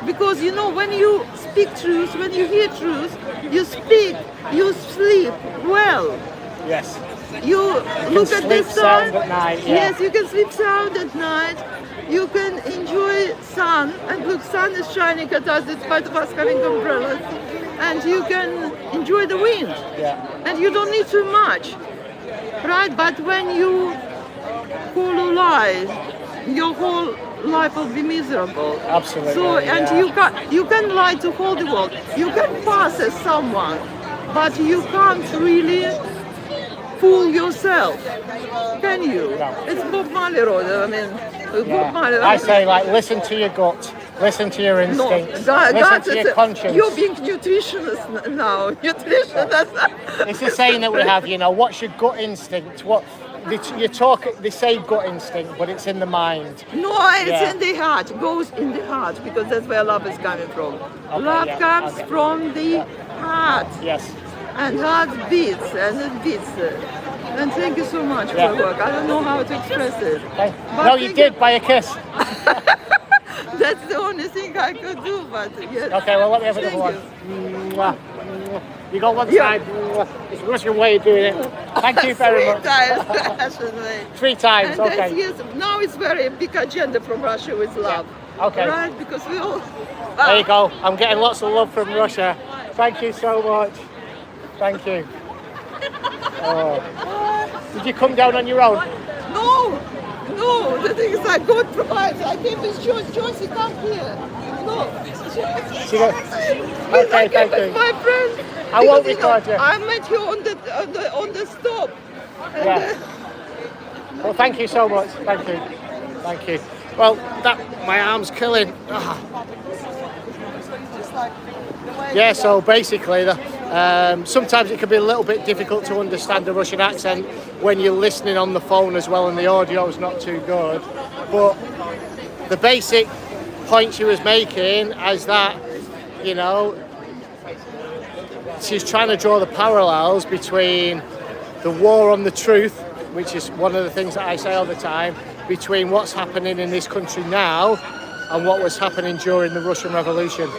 because you know when you speak truth, when you hear truth, you sleep well. yes. You look at the sleep sound sun. at night, yeah. Yes, you can sleep sound at night. You can enjoy sun, and look, sun is shining at us despite of us having umbrellas. And you can enjoy the wind. Yeah. And you don't need too much, right? But when you follow lies, your whole life will be miserable. Absolutely, So, and yeah. you can lie to whole the world. You can pass as someone, but you can't really fool yourself, can you? No. It's Bob Marley wrote it. I mean, Bob Marley. I say, like, listen to your gut, listen to your instincts, listen to your conscience. You're being nutritionist now. Nutritionist. It's the saying that we have, you know, what's your gut instinct? What they say gut instinct, but it's in the mind. No, it's in the heart. It goes in the heart because that's where love is coming from. Love comes from the heart. Yes. And heart beats, and it beats. And thank you so much for your work. I don't know how to express it. Okay. No, you did, by a kiss. That's the only thing I could do, but yes. Okay, well, let me have another one. You got one side. It's a Russian way of doing it. Thank you very much. 3 times, Russian way. 3 times, And okay. yes, now it's very big agenda from Russia with love. Okay. Right, because we all... There you go. I'm getting lots of love from Russia. Thank you so much. Thank you. Oh. Did you come down on your own? No, the thing is that God provides. I came with Joyce, come here. No. Okay, thank you. My friend. I won't record you. I met you on the stop. Yeah. Well, thank you so much. Thank you. Thank you. Well, my arm's killing. Yeah, so basically, sometimes it can be a little bit difficult to understand the Russian accent when you're listening on the phone as well and the audio is not too good. But the basic point she was making is that, you know, she's trying to draw the parallels between the war on the truth, which is one of the things that I say all the time, between what's happening in this country now and what was happening during the Russian Revolution.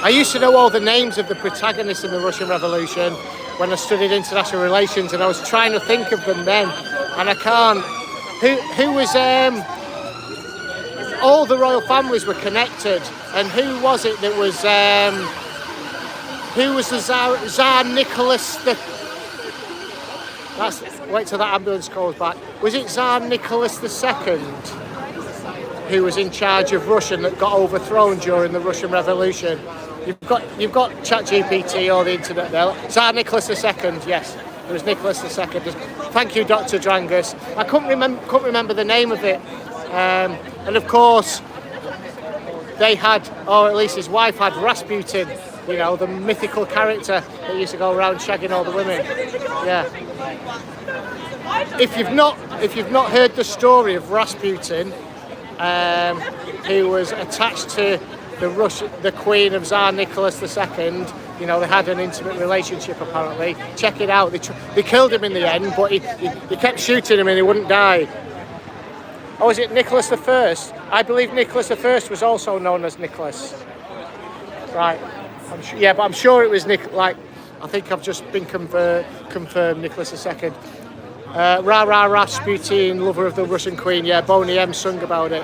I used to know all the names of the protagonists in the Russian Revolution when I studied international relations, and I was trying to think of them then, and I can't. Who was all the royal families were connected, and who was it that was who was the Tsar Nicholas the? Wait till that ambulance calls back. Was it Tsar Nicholas II who was in charge of Russia that got overthrown during the Russian Revolution? You've got ChatGPT or the internet there. Tsar Nicholas II, yes, it was Nicholas II. Thank you, Dr. Drangus. I couldn't remember the name of it, and of course they had, or at least his wife had, Rasputin. You know, the mythical character that used to go around shagging all the women. Yeah. If you've not heard the story of Rasputin, who was attached to the Queen of Tsar Nicholas II, you know, they had an intimate relationship apparently. Check it out. They killed him in the end, but he kept shooting him and he wouldn't die. Oh, is it Nicholas I? I believe Nicholas I was also known as Nicholas. Right. But I'm sure it was I think I've just been confirmed Nicholas II. Rasputin, lover of the Russian Queen. Yeah, Boney M sung about it.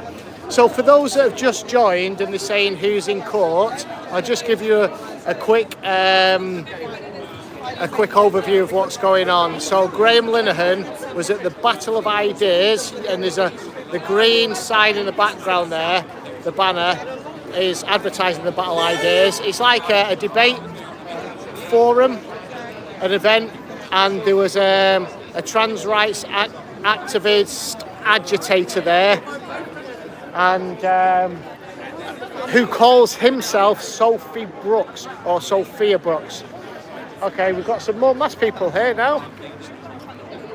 So for those that have just joined and they're saying who's in court, I'll just give you a quick overview of what's going on. So Graeme Linehan was at the Battle of Ideas, and there's the green sign in the background there, the banner, is advertising the Battle of Ideas. It's like a debate forum, an event, and there was a trans rights activist agitator there, and who calls himself Sophia Brooks. Okay, we've got some more mass people here now.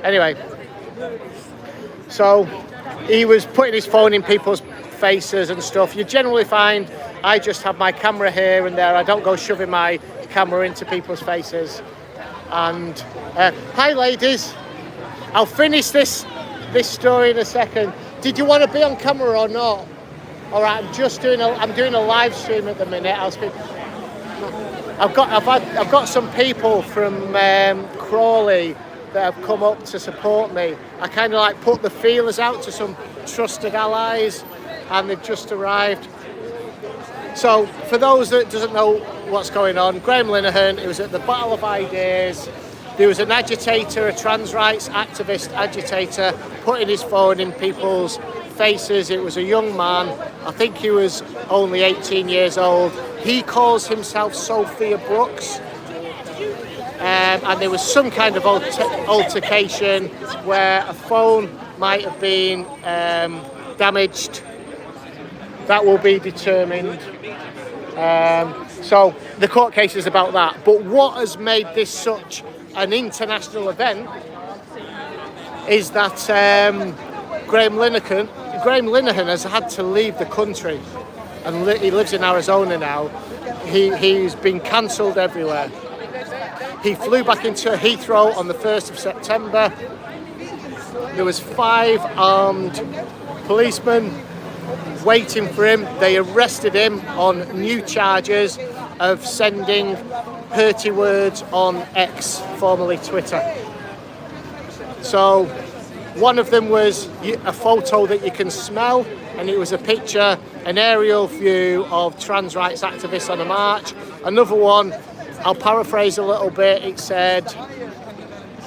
Anyway, so he was putting his phone in people's faces and stuff. You generally find I just have my camera here and there. I don't go shoving my camera into people's faces. And hi ladies, I'll finish this story in a second. Did you want to be on camera or not? All right, I'm doing a live stream at the minute. I've got some people from Crawley that have come up to support me. I kind of like put the feelers out to some trusted allies, and they've just arrived. So for those that doesn't know what's going on, Graeme Linehan, it was at the Battle of Ideas. There was an agitator, a trans rights activist agitator, putting his phone in people's faces. It was a young man. I think he was only 18 years old. He calls himself Sophia Brooks. and there was some kind of altercation where a phone might have been damaged. That will be determined. So the court case is about that. But what has made this such an international event is that Graeme Linehan has had to leave the country, and he lives in Arizona now. He's been cancelled everywhere. He flew back into Heathrow on the 1st of September. There was 5 armed policemen waiting for him. They arrested him on new charges of sending hurty words on X, formerly Twitter. So one of them was a photo that you can smell, and it was a picture, an aerial view of trans rights activists on a march. Another one, I'll paraphrase a little bit, it said,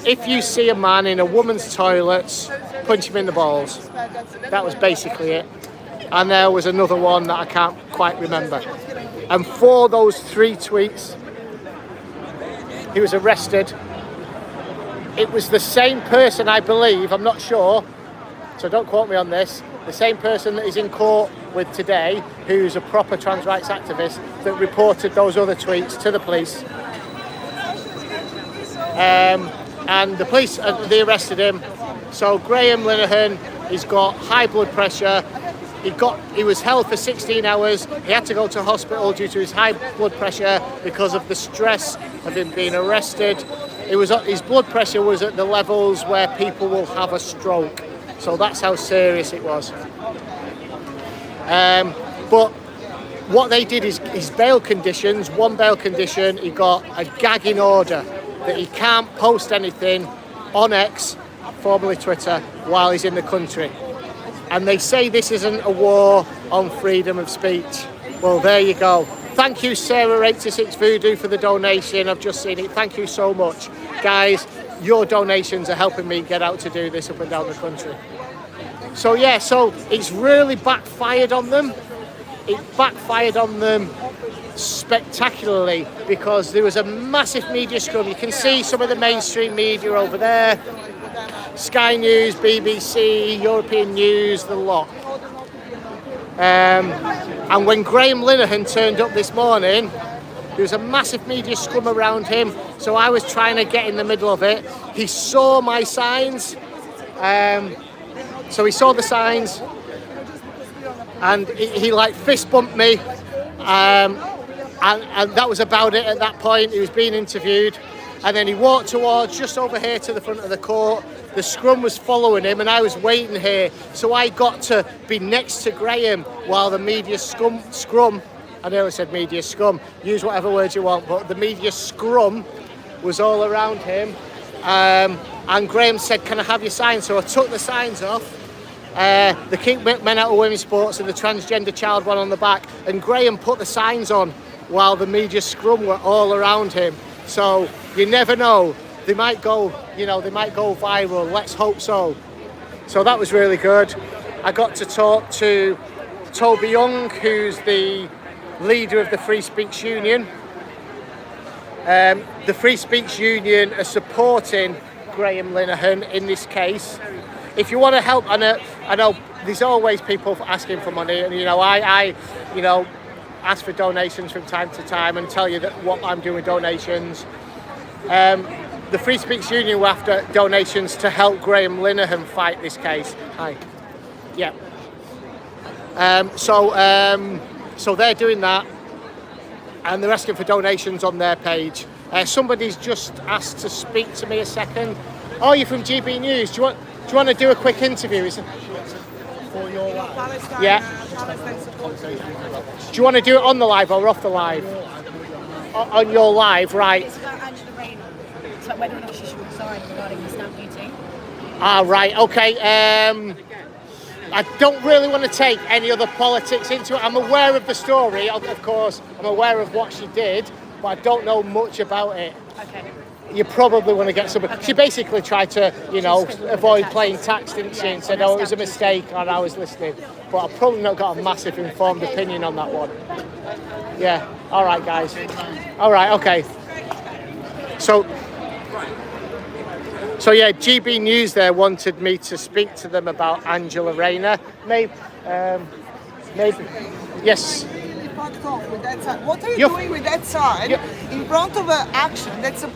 if you see a man in a woman's toilets, punch him in the balls. That was basically it. And there was another one that I can't quite remember. And for those 3 tweets, he was arrested. It was the same person, I believe, I'm not sure, so don't quote me on this, the same person that is in court with today, who's a proper trans rights activist, that reported those other tweets to the police. And the police, they arrested him. So Graeme Linehan, he's got high blood pressure. He was held for 16 hours. He had to go to hospital due to his high blood pressure because of the stress of him being arrested. His blood pressure was at the levels where people will have a stroke. So that's how serious it was. But what they did is his bail conditions, one bail condition, he got a gagging order that he can't post anything on X, formerly Twitter, while he's in the country. And they say this isn't a war on freedom of speech. Well, there you go. Thank you, Sarah86 Voodoo, for the donation. I've just seen it. Thank you so much. Guys, your donations are helping me get out to do this up and down the country. So yeah, so it's really backfired on them. It backfired on them spectacularly because there was a massive media scrum. You can see some of the mainstream media over there. Sky News, BBC, European News, the lot. And when Graeme Linehan turned up this morning, there was a massive media scrum around him, so I was trying to get in the middle of it. He saw my signs, so he saw the signs, and he like fist bumped me, and that was about it at that point. He was being interviewed, and then he walked towards just over here to the front of the court. The scrum was following him and I was waiting here, so I got to be next to Graeme while the media scrum, I nearly said media scum, use whatever words you want, but the media scrum was all around him, and Graeme said, can I have your signs? So I took the signs off, the Keep Men Out of Women's Sports and the transgender child one on the back, and Graeme put the signs on while the media scrum were all around him. So you never know. They might go viral. Let's hope so. So that was really good. I got to talk to Toby Young, who's the leader of the Free Speech Union. The Free Speech Union are supporting Graeme Linehan in this case. If you want to help, I know there's always people asking for money, and I ask for donations from time to time and tell you that what I'm doing with donations. The Free Speech Union were after donations to help Graeme Linehan fight this case. Hi. Yeah. So they're doing that, and they're asking for donations on their page. Somebody's just asked to speak to me a second. Oh, you're from GB News. Do you want to do a quick interview? For your live? Yeah. Do you want to do it on the live or off the live? On your live, right? But whether or not she should resign regarding the stamp duty. Right, okay. I don't really want to take any other politics into it. I'm aware of the story, of course. I'm aware of what she did, but I don't know much about it. Okay. You probably want to get some. Okay. She basically tried to, avoid paying tax, didn't she? And said, "Oh, it was a mistake," and I was listening. But I've probably not got a massive informed opinion on that one. Yeah. All right, guys. All right. Okay. So So yeah, GB News there wanted me to speak to them about Angela Rayner. Maybe, yes. Fucked off with that sign. What are you doing with that sign in front of an action?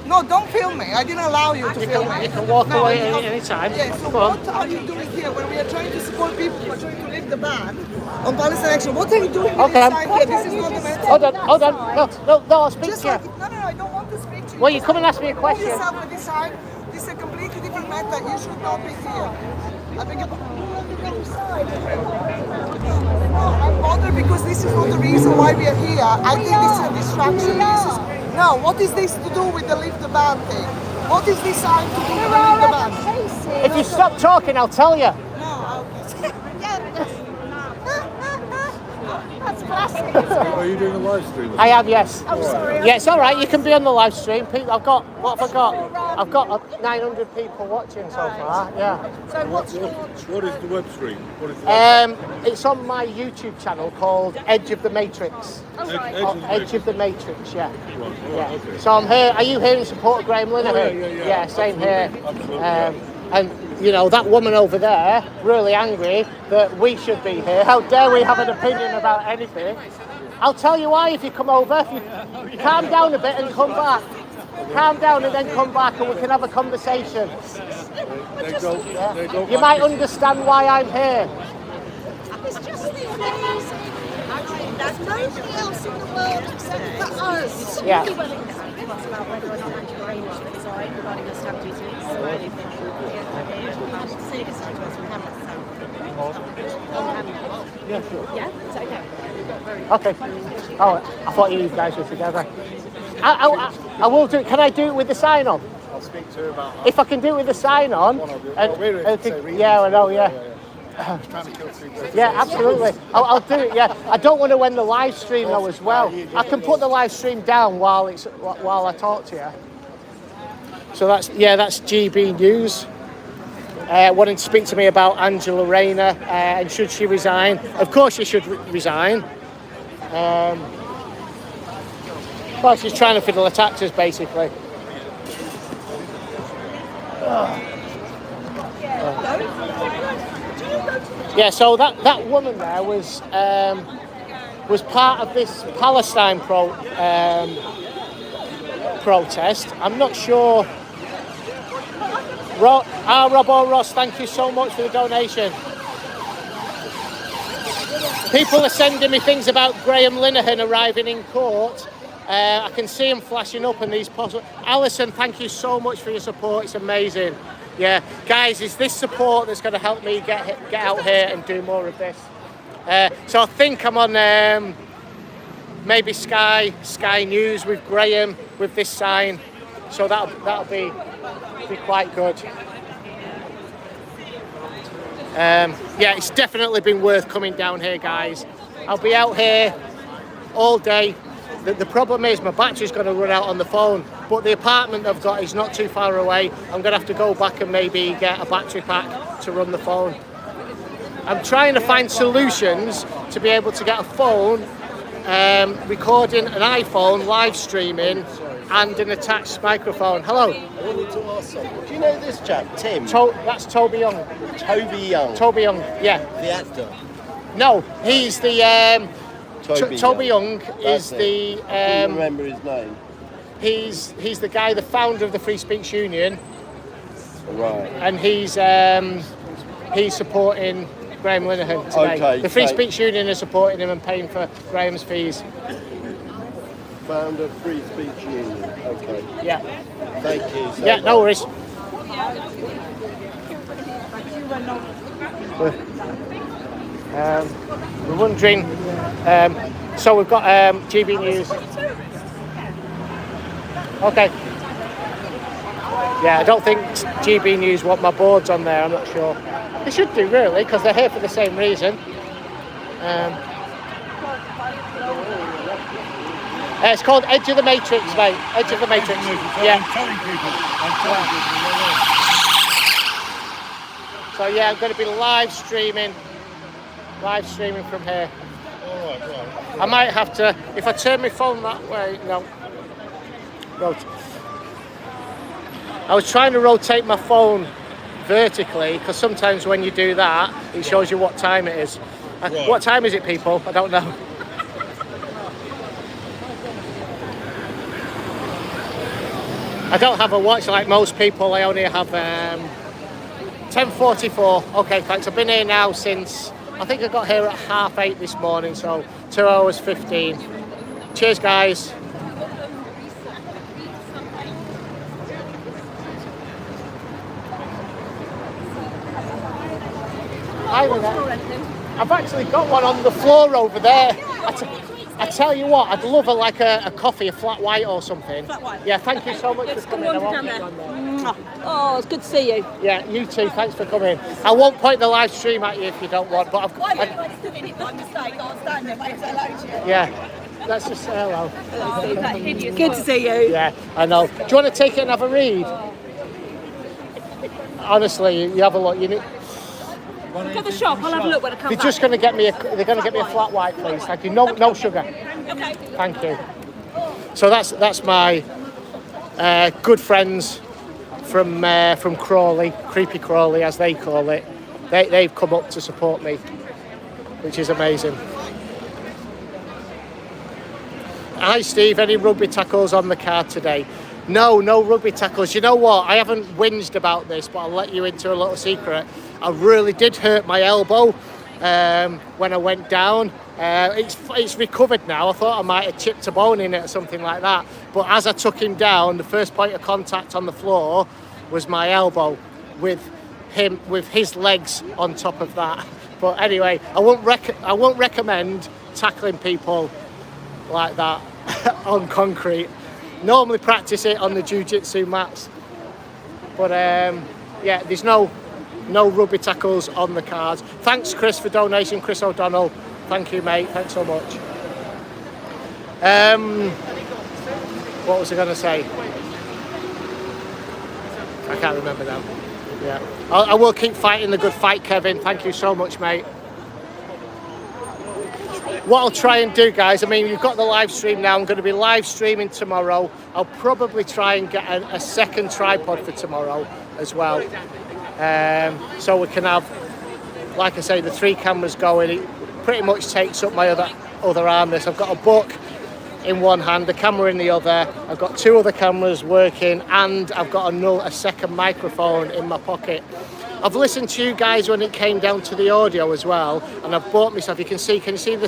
No, don't film me. I didn't allow you to film me. You can walk away any time. Yeah, so what are you doing here when we are trying to support people who are trying to lift the ban on Palestine action? What are you doing with this sign here? This is not the message. Hold on. No, I'll speak Just to you. like, no, I don't want to speak to you. Well, you come and ask me a question. Hold yourself with this sign. This is a completely different matter. You should not be here. I beg your pardon. I'm bothered because this is not the reason why we are here. I think this is a distraction. What is this to do with the lift the ban thing? What is this sign to do with the lift the ban? If you stop talking, I'll tell you. That's classic. Are you doing a live stream? I am, yes. I'm sorry. Yeah, it's all right. You can be on the live stream. I've got 900 people watching so far. Yeah. So what's What is the web stream? What is the It's on my YouTube channel called Edge of the Matrix. Edge of the Matrix. Yeah. Yeah. Okay. So I'm here. Are you here in support of Graeme Linehan? Yeah. Same here. Absolutely. And you know that woman over there, really angry that we should be here. How dare we have an opinion about anything? I'll tell you why if you come over. If you calm down a bit and come back. Calm down and then come back and we can have a conversation. You might understand why I'm here. It's just the amazing. There's nobody else in the world except for us. Yeah. About whether or not Angela Rayner should resign regarding her stamp duties or anything. Say this to us, we haven't. Yeah, sure. Yeah, is that okay? Okay. Oh, I thought you guys were together. I will do it. Can I do it with the sign on? I'll speak to her about. If I can do it with the sign on. Yeah, I know, yeah. Trying to kill two birds. Yeah, absolutely. I'll do it. Yeah, I don't want to end the live stream though as well. I can put the live stream down while I talk to you. So that's GB News. Wanting to speak to me about Angela Rayner and should she resign? Of course she should resign. Well, she's trying to fiddle the taxes basically. Yeah, so that woman there was part of this Palestine protest. I'm not sure. Robbo Ross, thank you so much for the donation. People are sending me things about Graeme Linehan arriving in court. I can see him flashing up in these possible. Alison, thank you so much for your support. It's amazing. Yeah, guys, it's this support that's going to help me get out here and do more of this. So I think I'm on maybe Sky News with Graeme with this sign. So that'll be quite good. Yeah, it's definitely been worth coming down here, guys. I'll be out here all day. The problem is my battery's going to run out on the phone, but the apartment I've got is not too far away. I'm going to have to go back and maybe get a battery pack to run the phone. I'm trying to find solutions to be able to get a phone, recording an iPhone, live streaming, and an attached microphone. Hello. I wanted to ask something. Do you know this chap, Tim? That's Toby Young. Toby Young. Toby Young, yeah. The actor. No, he's the... Toby Young is That's the... I can't remember his name. He's the guy, the founder of the Free Speech Union. Right. And he's supporting Graeme Linehan today. Okay, the Free Speech Union is supporting him and paying for Graeme's fees. Founder of Free Speech Union. Okay. Yeah. Thank you. So Yeah, no worries. We're wondering, so we've got GB News. Okay. Yeah, I don't think GB News want my boards on there, I'm not sure. They should do really, because they're here for the same reason. It's called Edge of the Matrix, mate. Edge of the Matrix. Yeah. I'm telling people. So yeah, I'm going to be live streaming from here. All right. I might have to, if I turn my phone that way, no. Right. I was trying to rotate my phone vertically because sometimes when you do that, it shows you what time it is. What time is it, people? I don't know. I don't have a watch like most people. I only have 10:44. Okay, thanks. I've been here now since, I think I got here at 8:30 this morning, so 2 hours 15. Cheers, guys. Hi, I've actually got one on the floor over there. I tell you what, I'd love a coffee, a flat white or something. Flat white. Yeah, thank you so much for coming. I won't get you on there. Oh, it's good to see you. Yeah, you too. Thanks for coming. I won't point the live stream at you if you don't want, but yeah, let's just say hello. Good to see you. Yeah, I know. Do you want to take it and have a read? Honestly, you have a look. You need. Go to the shop. I'll have a look when I come They're back. just going to get me a. They're going to get me a flat white, please. Thank you. No sugar. Okay. Thank you. So that's my good friends from Crawley, Creepy Crawley as they call it. They've come up to support me, which is amazing. Hi Steve, any rugby tackles on the card today? No rugby tackles. You know what? I haven't whinged about this, but I'll let you into a little secret. I really did hurt my elbow when I went down. It's recovered now. I thought I might have chipped a bone in it or something like that. But as I took him down, the first point of contact on the floor was my elbow with his legs on top of that. But anyway, I won't recommend tackling people like that on concrete. Normally practice it on the jiu-jitsu mats. But yeah, there's no rugby tackles on the cards. Thanks Chris for donation, Chris O'Donnell. Thank you mate, thanks so much. What was I going to say? I can't remember now. Yeah, I will keep fighting the good fight, Kevin. Thank you so much, mate. What I'll try and do, guys, I mean, you've got the live stream now. I'm going to be live streaming tomorrow. I'll probably try and get a second tripod for tomorrow as well. So we can have, like I say, the 3 cameras going. It pretty much takes up my other arm. I've got a book in one hand, the camera in the other. I've got 2 other cameras working, and I've got a second microphone in my pocket. I've listened to you guys when it came down to the audio as well, and I've bought myself. Can you see a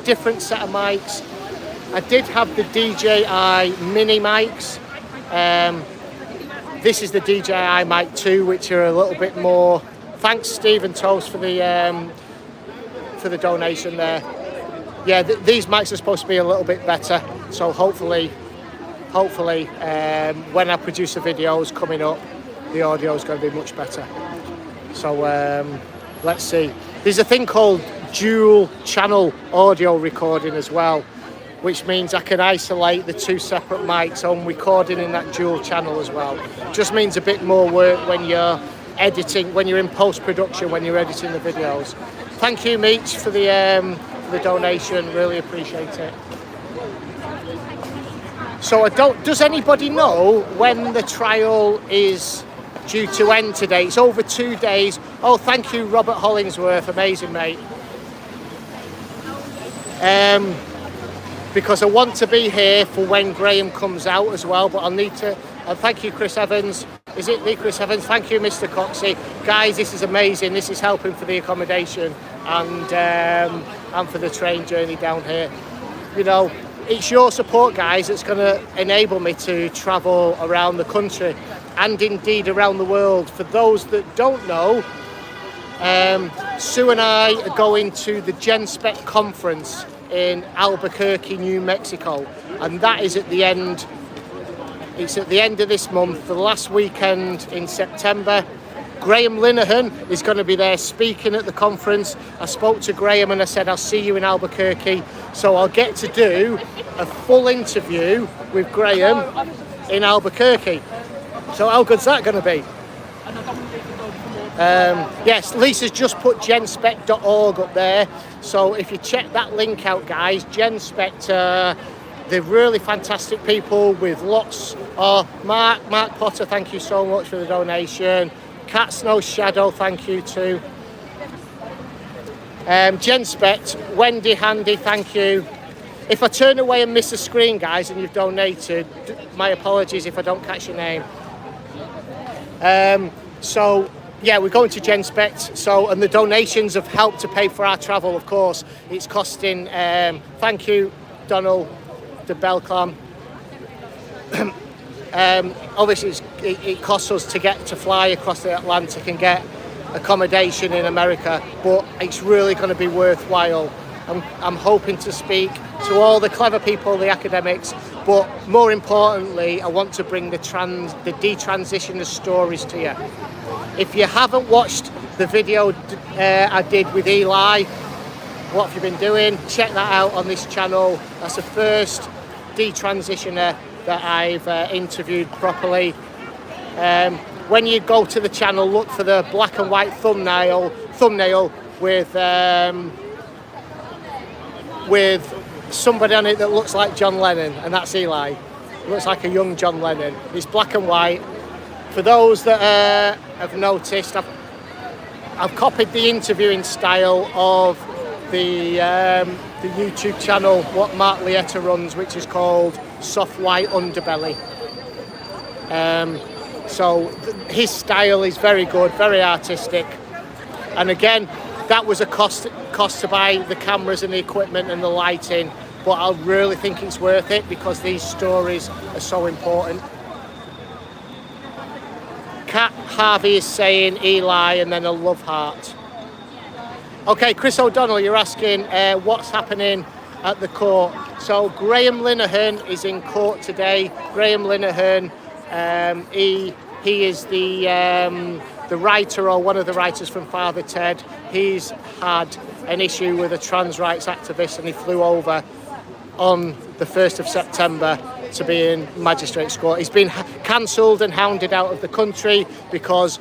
different set of mics? I did have the DJI mini mics. This is the DJI mic 2, which are a little bit more. Thanks, Stephen Toast, for the donation there. Yeah, these mics are supposed to be a little bit better. So hopefully, when I produce the videos coming up, the audio is going to be much better. So let's see. There's a thing called dual channel audio recording as well, which means I can isolate the 2 separate mics, so I'm recording in that dual channel as well. Just means a bit more work when you're editing, when you're in post-production, when you're editing the videos. Thank you, Meech, for the donation. Really appreciate it. So does anybody know when the trial is due to end today? It's over 2 days. Oh, thank you, Robert Hollingsworth. Amazing, mate. Because I want to be here for when Graeme comes out as well, but I'll need to. Thank you, Chris Evans. Is it me, Chris Evans? Thank you, Mr. Coxey. Guys, this is amazing. This is helping for the accommodation and for the train journey down here. You know, it's your support, guys, that's going to enable me to travel around the country and indeed around the world. For those that don't know, Sue and I are going to the GenSpec conference in Albuquerque, New Mexico, and that is at the end. It's at the end of this month, the last weekend in September. Graeme Linehan is going to be there speaking at the conference. I spoke to Graeme and I said, I'll see you in Albuquerque. So I'll get to do a full interview with Graeme in Albuquerque. So how good's that going to be? Yes, Lisa's just put genspec.org up there. So if you check that link out, guys, GenSpec they're really fantastic people with lots of... Mark Potter, thank you so much for the donation. Cat Snow Shadow, thank you too. Jen Spect, Wendy Handy, thank you. If I turn away and miss a screen, guys, and you've donated, my apologies if I don't catch your name. So, yeah, we're going to Jen Spect. So, and the donations have helped to pay for our travel, of course. It's costing, thank you, Donald de Belclam. Obviously, it costs us to fly across the Atlantic and get accommodation in America, but it's really going to be worthwhile. I'm hoping to speak to all the clever people, the academics, but more importantly, I want to bring the detransitioner stories to you. If you haven't watched the video I did with Eli, what have you been doing? Check that out on this channel. That's the first detransitioner that I've interviewed properly. When you go to the channel, look for the black and white thumbnail with somebody on it that looks like John Lennon, and that's Eli. It looks like a young John Lennon. It's black and white. For those that have noticed, I've copied the interviewing style of the YouTube channel what Mark Lietta runs, which is called Soft White Underbelly. So his style is very good, very artistic, and again, that was a cost to buy the cameras and the equipment and the lighting, but I really think it's worth it because these stories are so important. Kat Harvey is saying Eli and then a love heart. Okay, Chris O'Donnell, you're asking what's happening at the court. So Graeme Linhan is in court today. Graeme Linhan, he is the writer or one of the writers from Father Ted. He's had an issue with a trans rights activist and he flew over on the 1st of September to be in Magistrates Court. He's been cancelled and hounded out of the country because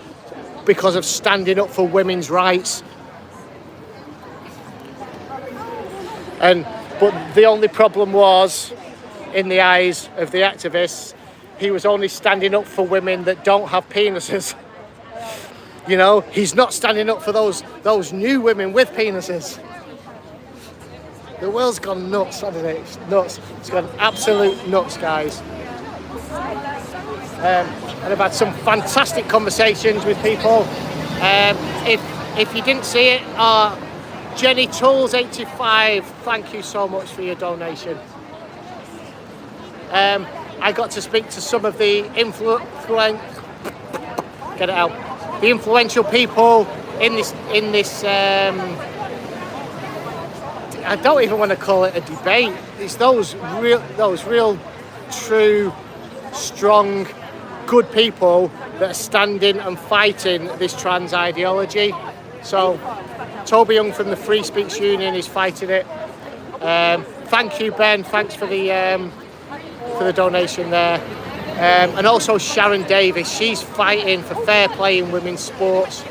of standing up for women's rights. But the only problem was, in the eyes of the activists, he was only standing up for women that don't have penises. You know, he's not standing up for those new women with penises. The world's gone nuts, hasn't it? It's nuts. It's gone absolute nuts, guys. And I've had some fantastic conversations with people. If you didn't see it, Jenny Tools 85, thank you so much for your donation. I got to speak to some of the influential people in this. I don't even want to call it a debate. It's those real, true, strong, good people that are standing and fighting this trans ideology. So, Toby Young from the Free Speech Union is fighting it. Thank you, Ben. Thanks for the donation there. And also Sharon Davis. She's fighting for fair play in women's sports.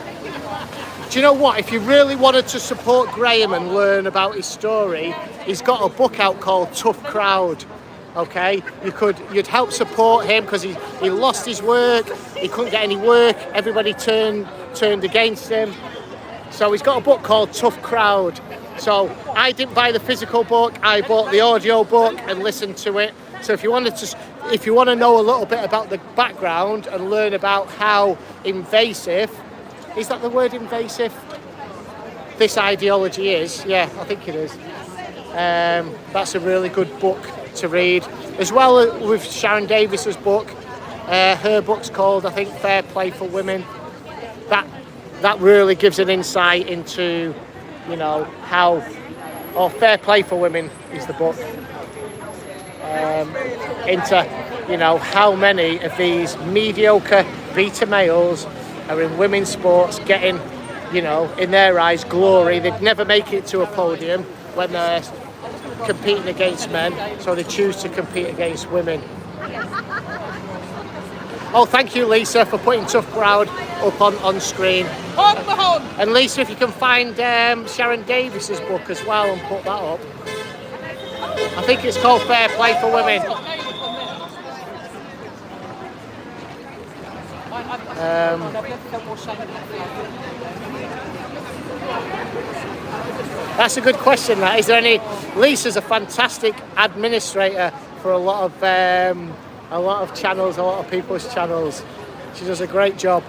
Do you know what? If you really wanted to support Graeme and learn about his story, he's got a book out called Tough Crowd. Okay, you'd help support him because he lost his work. He couldn't get any work. Everybody turned against him. So he's got a book called Tough Crowd. So I didn't buy the physical book. I bought the audio book and listened to it. So if you want to know a little bit about the background and learn about how invasive, is that the word invasive? This ideology is, yeah, I think it is. That's a really good book to read. As well with Sharon Davis's book, her book's called, I think, Fair Play for Women. That really gives an insight into, you know, Fair Play for Women is the book. Into, you know, how many of these mediocre beta males are in women's sports getting, you know, in their eyes, glory. They'd never make it to a podium when they're competing against men, so they choose to compete against women. Oh, thank you, Lisa, for putting Tough Crowd up on screen. And Lisa, if you can find Sharon Davis's book as well and put that up. I think it's called Fair Play for Women. That's a good question. That is there any? Lisa's a fantastic administrator for a lot of channels, a lot of people's channels. She does a great job.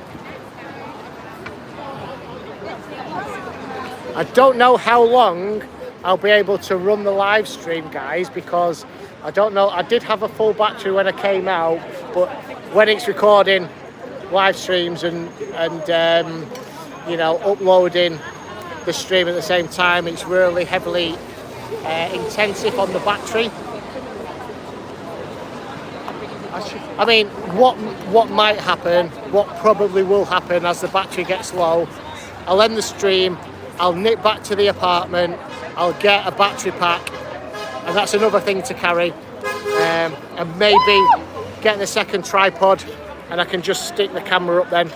I don't know how long I'll be able to run the live stream, guys, because I don't know. I did have a full battery when I came out, but when it's recording live streams and you know, uploading the stream at the same time, it's really heavily intensive on the battery. I mean, what might happen, what probably will happen as the battery gets low, I'll end the stream, I'll nip back to the apartment, I'll get a battery pack, and that's another thing to carry, and maybe get the second tripod, and I can just stick the camera up then.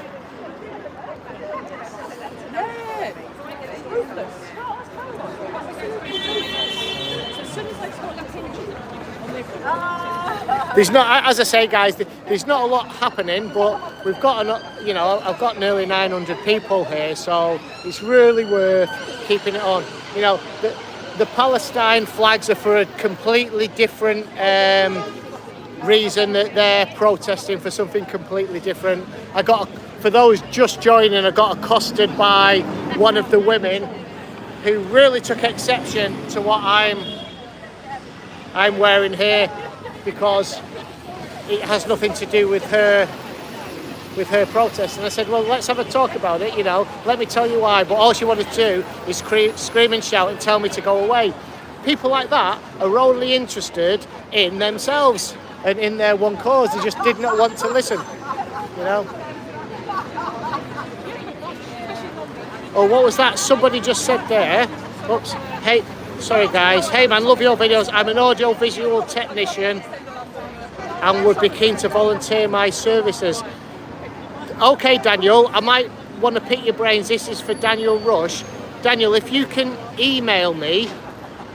There's not, as I say, guys, there's not a lot happening, but we've got, you know, I've got nearly 900 people here, so it's really worth keeping it on. You know, the Palestine flags are for a completely different reason, that they're protesting for something completely different. For those just joining, I got accosted by one of the women who really took exception to what I'm wearing here, because it has nothing to do with her protest. And I said, well, let's have a talk about it, you know, let me tell you why. But all she wanted to do is scream and shout and tell me to go away. People like that are only interested in themselves and in their one cause. They just did not want to listen, you know. Oh, what was that? Somebody just said there. Oops. Hey, sorry guys. Hey man, love your videos. I'm an audio visual technician and would be keen to volunteer my services. Okay, Daniel, I might want to pick your brains. This is for Daniel Rush. Daniel, if you can email me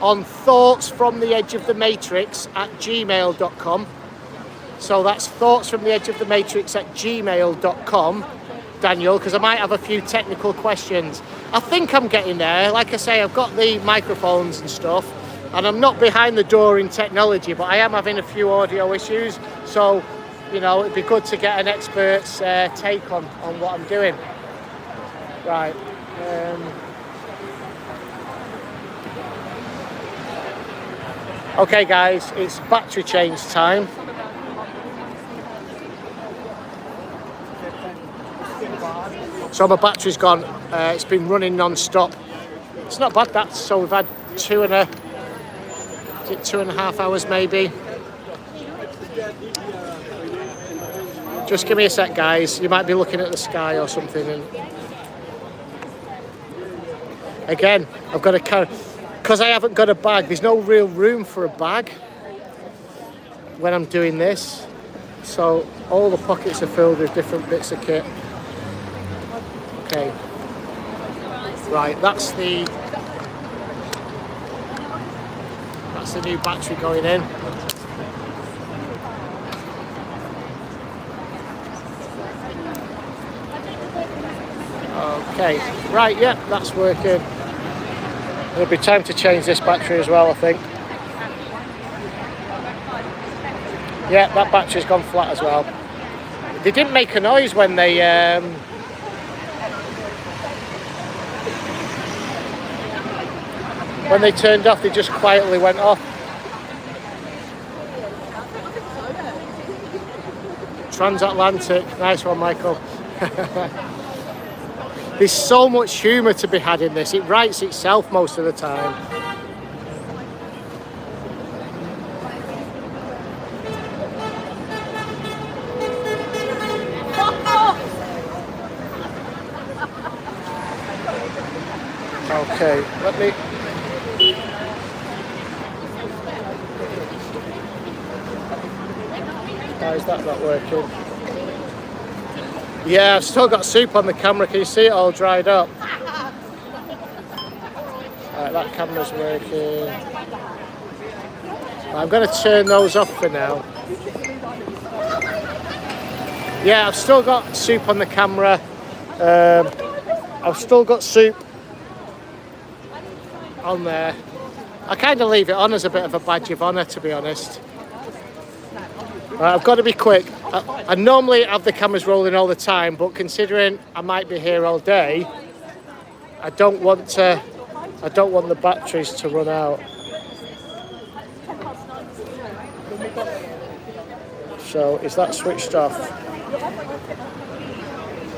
on thoughtsfromtheedgeofthematrix@gmail.com. So that's thoughtsfromtheedgeofthematrix@gmail.com, Daniel, because I might have a few technical questions. I think I'm getting there. Like I say, I've got the microphones and stuff, and I'm not behind the door in technology, but I am having a few audio issues. So, you know, it'd be good to get an expert's take on what I'm doing. Right. Okay, guys, it's battery change time. So my battery's gone. It's been running non-stop. It's not bad, that. So we've had 2.5 hours maybe. Just give me a sec, guys. You might be looking at the sky or something. And again, I've got to carry, because I haven't got a bag. There's no real room for a bag when I'm doing this. So all the pockets are filled with different bits of kit. Okay. Right, that's the new battery going in. Okay, right, yeah, that's working. There'll be time to change this battery as well, I think. Yeah, that battery's gone flat as well. They didn't make a noise when they turned off, they just quietly went off. Transatlantic, nice one, Michael. There's so much humour to be had in this. It writes itself most of the time. Okay, let me... Why is that not working? Yeah, I've still got soup on the camera. Can you see it all dried up? Right, that camera's working. I'm going to turn those off for now. Yeah, I've still got soup on the camera. I've still got soup on there. I kind of leave it on as a bit of a badge of honour, to be honest. I've got to be quick. I normally have the cameras rolling all the time, but considering I might be here all day, I don't want the batteries to run out. So is that switched off?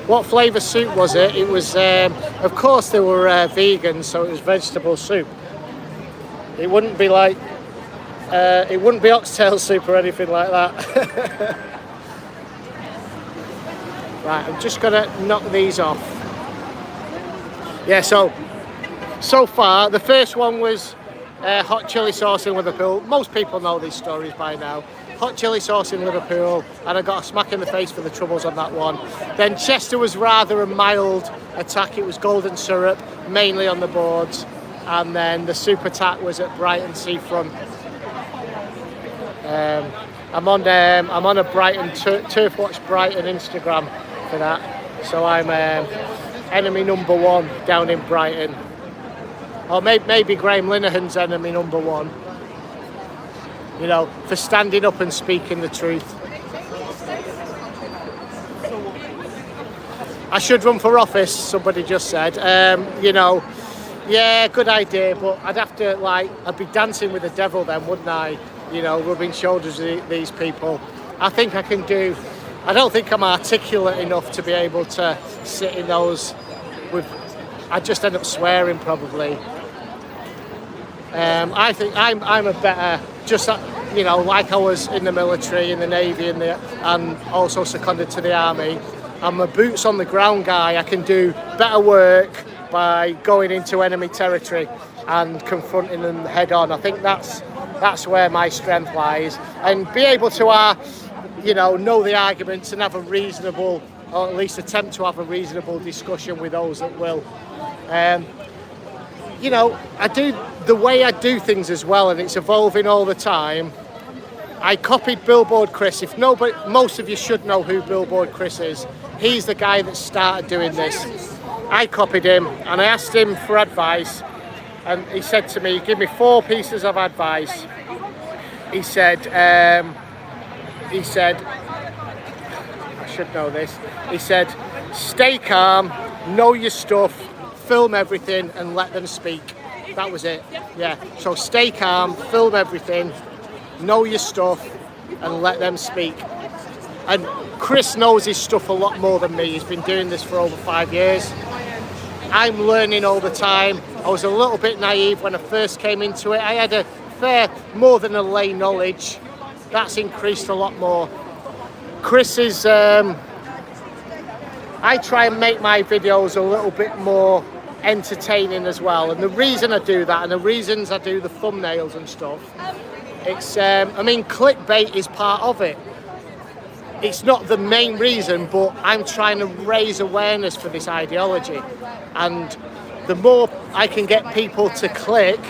What flavour soup was it? It was, of course they were vegan, so it was vegetable soup. It wouldn't be like, it wouldn't be oxtail soup or anything like that. Right, I'm just gonna knock these off. Yeah, so far, the first one was hot chilli sauce in Liverpool. Most people know these stories by now. Hot chilli sauce in Liverpool, and I got a smack in the face for the troubles on that one. Then Chester was rather a mild attack. It was golden syrup, mainly on the boards. And then the soup attack was at Brighton Seafront. I'm on a Brighton Turf Watch Brighton Instagram for that. So I'm enemy number one down in Brighton. Or maybe Graeme Linehan's enemy number one. You know, for standing up and speaking the truth. I should run for office, somebody just said. You know, yeah, good idea, but I'd be dancing with the devil then, wouldn't I? You know, rubbing shoulders with these people. I think I can do, I don't think I'm articulate enough to be able to sit in those with, I'd just end up swearing probably. I think I'm a better, just you know, like I was in the military, in the Navy, and also seconded to the Army. I'm a boots on the ground guy. I can do better work by going into enemy territory and confronting them head on. I think that's where my strength lies, and be able to, you know the arguments and have a reasonable, or at least attempt to have a reasonable discussion with those that will. You know, I do the way I do things as well, and it's evolving all the time. I copied Billboard Chris. If nobody, most of you should know who Billboard Chris is. He's the guy that started doing this. I copied him, and I asked him for advice, and he said to me, "Give me 4 pieces of advice." He said, I should know this. He said, "Stay calm, know your stuff, film everything, and let them speak." That was it. Yeah. So stay calm, film everything, know your stuff, and let them speak. And Chris knows his stuff a lot more than me. He's been doing this for over 5 years. I'm learning all the time. I was a little bit naive when I first came into it. I had a fair, more than a lay knowledge. That's increased a lot more. Chris is, I try and make my videos a little bit more entertaining as well. And the reason I do that, and the reasons I do the thumbnails and stuff, it's, I mean, clickbait is part of it. It's not the main reason, but I'm trying to raise awareness for this ideology. And the more I can get people to click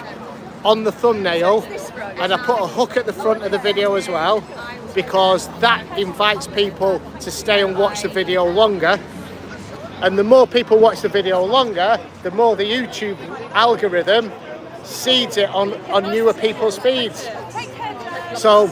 on the thumbnail, and I put a hook at the front of the video as well, because that invites people to stay and watch the video longer. And the more people watch the video longer, the more the YouTube algorithm seeds it on newer people's feeds. So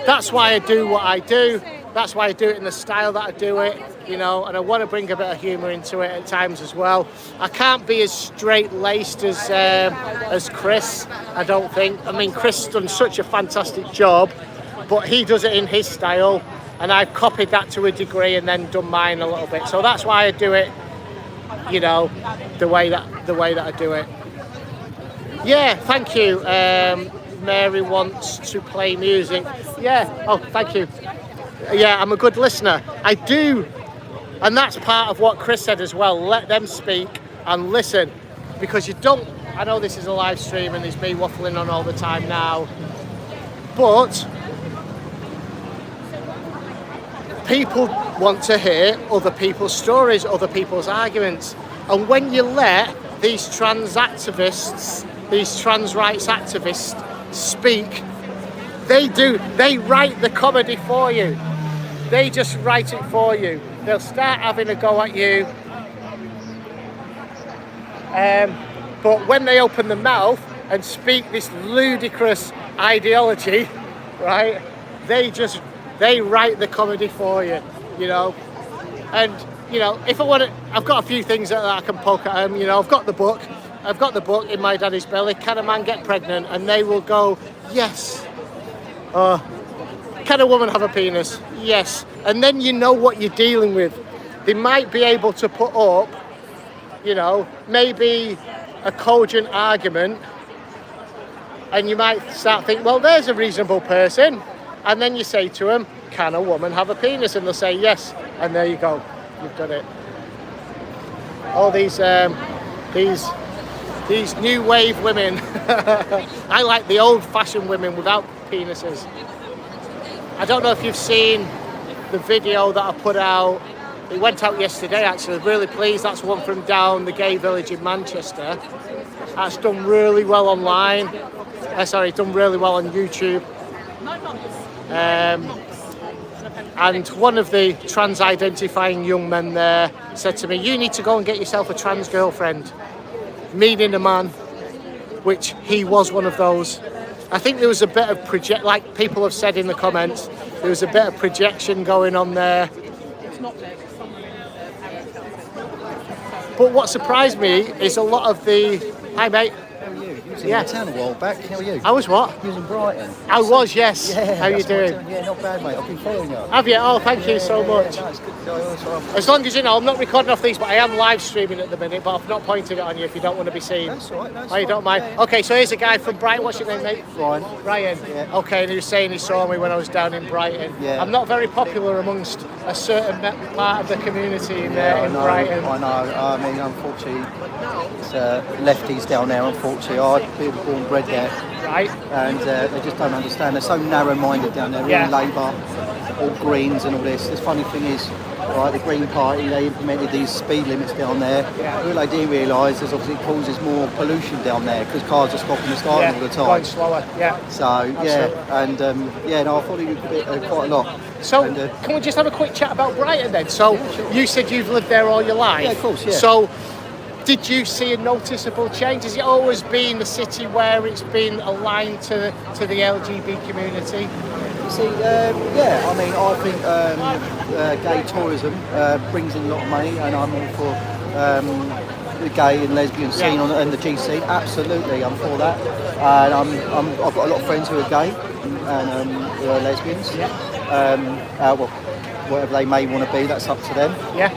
that's why I do what I do. That's why I do it in the style that I do it, you know, and I want to bring a bit of humour into it at times as well. I can't be as straight-laced as Chris, I don't think. I mean, Chris has done such a fantastic job, but he does it in his style, and I've copied that to a degree and then done mine a little bit. So that's why I do it, you know, the way that I do it. Yeah, thank you. Mary wants to play music. Yeah, oh, thank you. Yeah, I'm a good listener. I do, and that's part of what Chris said as well. Let them speak and listen, because you don't, I know this is a live stream and it's me waffling on all the time now, but people want to hear other people's stories, other people's arguments. And when you let these trans activists, these trans rights activists speak, They write the comedy for you. They just write it for you. They'll start having a go at you. But when they open their mouth and speak this ludicrous ideology, right, they write the comedy for you, you know. And, you know, if I want to, I've got a few things that I can poke at them, you know. I've got the book In My Daddy's Belly, Can a Man Get Pregnant? And they will go, yes. Can a woman have a penis? Yes. And then you know what you're dealing with. They might be able to put up, you know, maybe a cogent argument, and you might start thinking, well, there's a reasonable person. And then you say to them, can a woman have a penis? And they'll say yes. And there you go. You've done it. All these new wave women. I like the old-fashioned women without penises. I don't know if you've seen the video that I put out. It went out yesterday, actually. Really pleased. That's one from down the gay village in Manchester. That's done really well online. Done really well on YouTube. And one of the trans-identifying young men there said to me, you need to go and get yourself a trans girlfriend. Meaning a man, which he was one of those. I think there was a bit of like people have said in the comments, there was a bit of projection going on there. But what surprised me is a lot of the... Hi, mate. How are you? You was in town a while back. How are you? I was what? You was in Brighton. I was, yes. Yeah, how are you doing? Yeah, not bad, mate. I've been following you. Have you? Oh, thank you so much. No, it's good. As long as you know, I'm not recording off these, but I am live streaming at the minute, but I've not pointed it on you if you don't want to be seen. That's all right. You don't mind? Yeah. Okay, so here's a guy from Brighton. What's your name, mate? Ryan. Ryan. Yeah. Okay, and he was saying he saw me when I was down in Brighton. Yeah. I'm not very popular amongst a certain part of the community in Brighton. I know. I mean, unfortunately, it's lefties down there, unfortunately. I've been born and bred there. Right. And they just don't understand. They're so narrow-minded down there. Yeah. All Labour, all Greens and all this. The funny thing is, right, the Green Party, they implemented these speed limits down there. Yeah. What they didn't realise is obviously it causes more pollution down there because cars are stopping and starting all the time. Going slower, yeah. So, and I thought it was quite a lot. So, can we just have a quick chat about Brighton then? So, you said you've lived there all your life. Yeah, of course, yeah. So, did you see a noticeable change? Has it always been the city where it's been aligned to the LGBT community? You see, I mean, I think gay tourism brings in a lot of money, and I'm all for the gay and lesbian scene and the GC. Absolutely, I'm for that. And I've got a lot of friends who are gay and who are lesbians. Yeah. Well, whatever they may want to be, that's up to them. Yeah.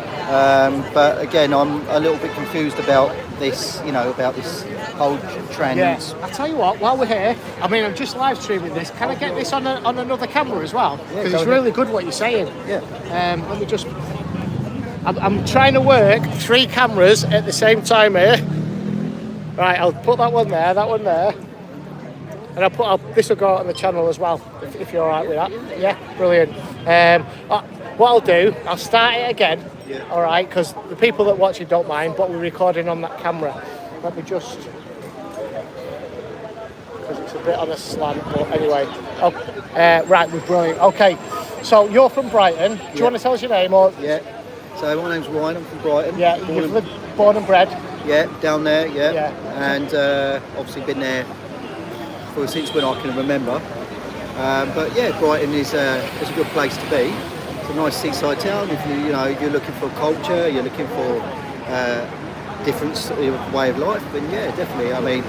But again, I'm a little bit confused about this, about this whole trend. Yeah. I tell you what, while we're here, I mean, I'm just live streaming this. Can I get this on another camera as well? Because it's really good what you're saying. Yeah. Let me just. I'm trying to work 3 cameras at the same time here. Right, I'll put that one there, and this will go out on the channel as well, if you're all right with that. Yeah, brilliant. What I'll do, I'll start it again. Yeah. All right, because the people that watch it don't mind, but we're recording on that camera. Let me just, because it's a bit on a slant, but anyway. Right, we're brilliant. Okay, so you're from Brighton. Do you want to tell us your name? Or? Yeah. So my name's Ryan. I'm from Brighton. Yeah, you've lived, born and bred. Yeah, down there. Yeah. And obviously been there since when I can remember. But yeah, Brighton is a good place to be. It's a nice seaside town. If you're looking for culture, you're looking for different way of life, then yeah, definitely. I mean,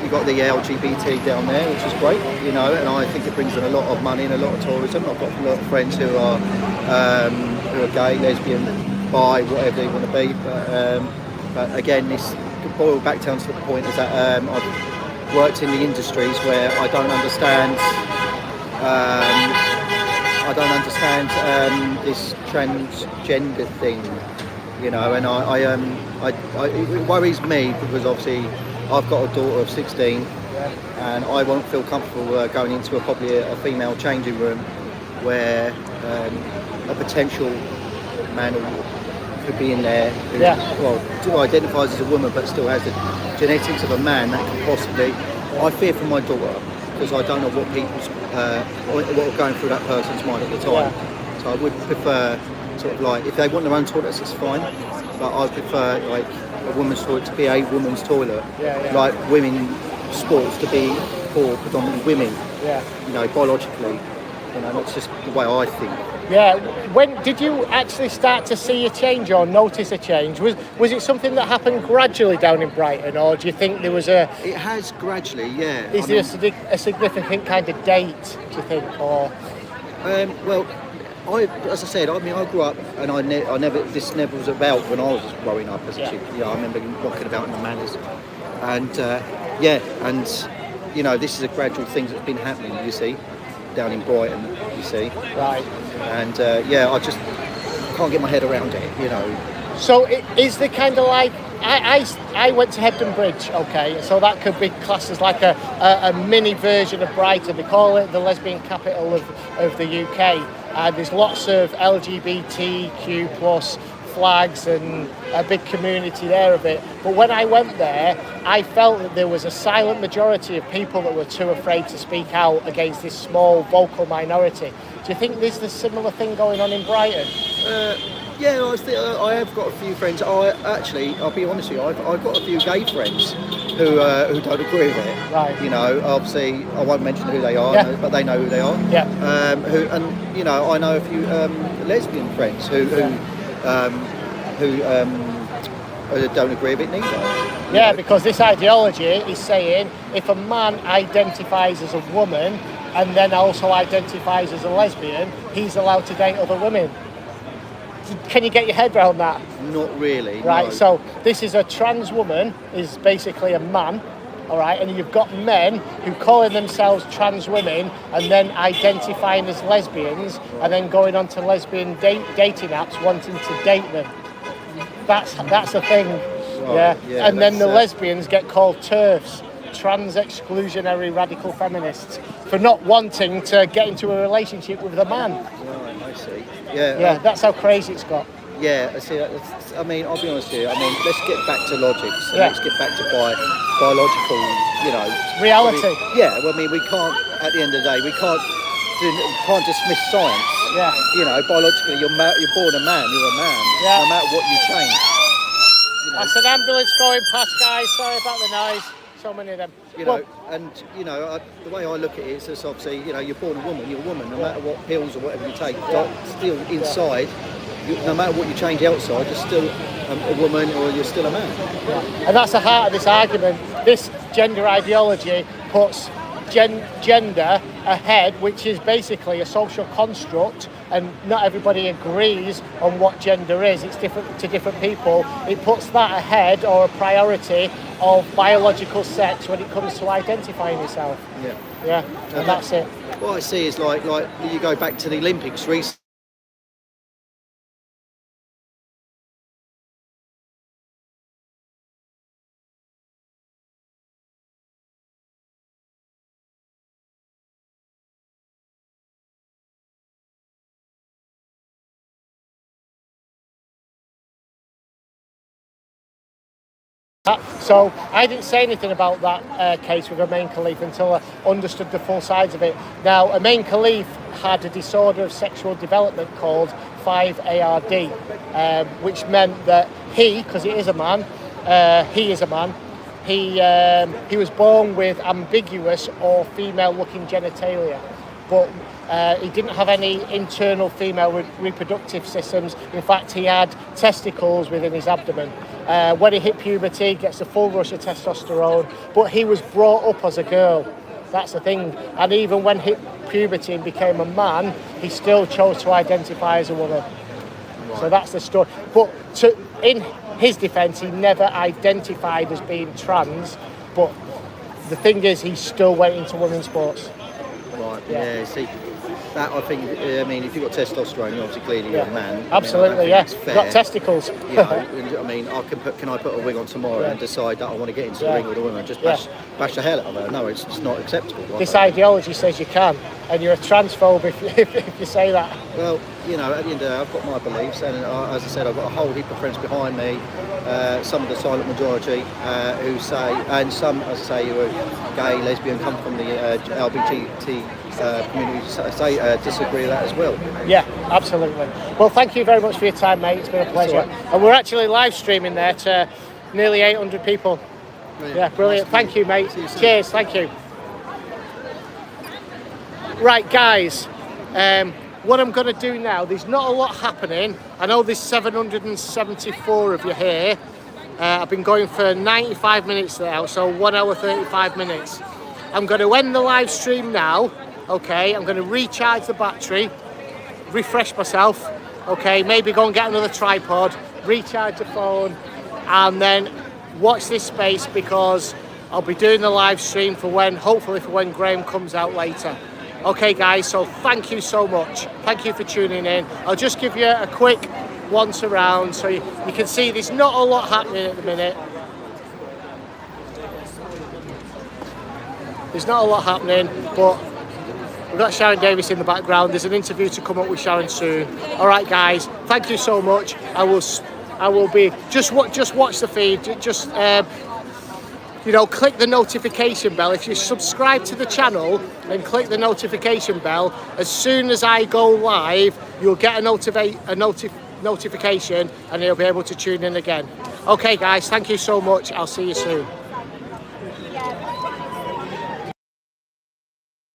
you've got the LGBT down there, which is great, and I think it brings in a lot of money and a lot of tourism. I've got a lot of friends who are gay, lesbian, bi, whatever they want to be. But again, this could boil back down to the point is that I've worked in the industries where I don't understand. This transgender thing, and it worries me because obviously I've got a daughter of 16, and I won't feel comfortable going into probably a female changing room where a potential man could be in there who identifies as a woman but still has the genetics of a man that could possibly. I fear for my daughter. because I don't know what people's what are going through that person's mind at the time. So I would prefer sort of like, if they want their own toilets, it's fine, but I prefer like a woman's toilet to be a woman's toilet, like women sports to be for predominantly women, you know, biologically. You know, that's just the way I think. Yeah. When did you actually start to see a change or notice a change? Was it something that happened gradually down in Brighton, or do you think there was a? It has gradually, yeah. Is there a significant kind of date, do you think, or? Well, as I said, I mean, I grew up and this never was about when I was growing up as a kid. You know, I remember rocking about in the manors, and and you know, this is a gradual thing that's been happening. You see. Down in Brighton, you see. Right. And I just can't get my head around it, you know. So is the kind of like, I went to Hebden Bridge, okay, so that could be classed as like a mini version of Brighton. They call it the lesbian capital of the UK. There's lots of LGBTQ plus flags and a big community there of it. But when I went there, I felt that there was a silent majority of people that were too afraid to speak out against this small vocal minority. Do you think there's a similar thing going on in Brighton? Yeah, I have got a few friends. I'll be honest with you, I've got a few gay friends who don't agree with it. Right. You know, obviously I won't mention who they are, but they know who they are. Yeah. And you know, I know a few lesbian friends who don't agree with it neither. Yeah, because this ideology is saying if a man identifies as a woman and then also identifies as a lesbian, he's allowed to date other women. Can you get your head around that? Not really. Right, no. so this is a trans woman, is basically a man, all right, and you've got men who calling themselves trans women and then identifying as lesbians and then going on to lesbian dating apps wanting to date them. That's a thing, right, yeah. And then the lesbians get called TERFs, trans exclusionary radical feminists, for not wanting to get into a relationship with a man. Right, I see. Yeah. Yeah, that's how crazy it's got. Yeah, I see. I mean, I'll be honest with you. I mean, let's get back to logics. And let's get back to biological, you know, reality. Well, I mean, we can't. At the end of the day, we can't dismiss science. Yeah. You know, biologically, you're born a man. You're a man. Yeah. No matter what you change. You know? That's an ambulance going past, guys. Sorry about the noise. So many of them. You know, and you know, the way I look at it is just obviously, you know, you're born a woman. You're a woman. No matter what pills or whatever you take, still inside. No matter what you change outside, you're still a woman or you're still a man. Yeah. And that's the heart of this argument. This gender ideology puts gender ahead, which is basically a social construct, and not everybody agrees on what gender is. It's different to different people. It puts that ahead, or a priority, of biological sex when it comes to identifying yourself. Yeah, and that's it. What I see is like you go back to the Olympics recently. So I didn't say anything about that case with Romain Khalif until I understood the full sides of it. Now, Romain Khalif had a disorder of sexual development called 5ARD, which meant that because he is a man, he was born with ambiguous or female-looking genitalia, but he didn't have any internal female reproductive systems. In fact, he had testicles within his abdomen. When he hit puberty, he gets a full rush of testosterone, but he was brought up as a girl. That's the thing. And even when he hit puberty and became a man, he still chose to identify as a woman. Right. So that's the story. But in his defence, he never identified as being trans, but the thing is, he still went into women's sports. Right, yeah, see, that I think, I mean, if you've got testosterone, you're obviously clearly you're a man. Absolutely, I mean, you've got testicles. You know, I mean, can I put a wig on tomorrow and decide that I want to get into the ring with a woman and just bash the hell out of her? No, it's not acceptable. This ideology says you can. and you're a transphobe if you say that. Well, you know, at the end of the day, I've got my beliefs, and as I said, I've got a whole heap of friends behind me. Some of the silent majority who say, and some, as I say, who are gay, lesbian, come from the LGBT community, say disagree with that as well. Yeah, absolutely. Well, thank you very much for your time, mate. It's been a pleasure. And we're actually live streaming there to nearly 800 people. Brilliant. Yeah, brilliant. Thank you, mate. Cheers. Thank you. Right, guys. What I'm going to do now, there's not a lot happening. I know there's 774 of you here. I've been going for 95 minutes now, so 1 hour 35 minutes. I'm going to end the live stream now. Okay, I'm going to recharge the battery, refresh myself. Okay, maybe go and get another tripod, recharge the phone, and then watch this space, because I'll be doing the live stream for hopefully for when Graeme comes out later. Okay guys, so thank you so much. Thank you for tuning in. I'll just give you a quick once around so you can see there's not a lot happening at the minute. There's not a lot happening, but we've got Sharon Davis in the background. There's an interview to come up with Sharon soon. All right, guys, thank you so much. I will be just watch the feed. Just you know, click the notification bell. If you subscribe to the channel and click the notification bell, as soon as I go live, you'll get a notification, and you'll be able to tune in again. Okay, guys, thank you so much. I'll see you soon.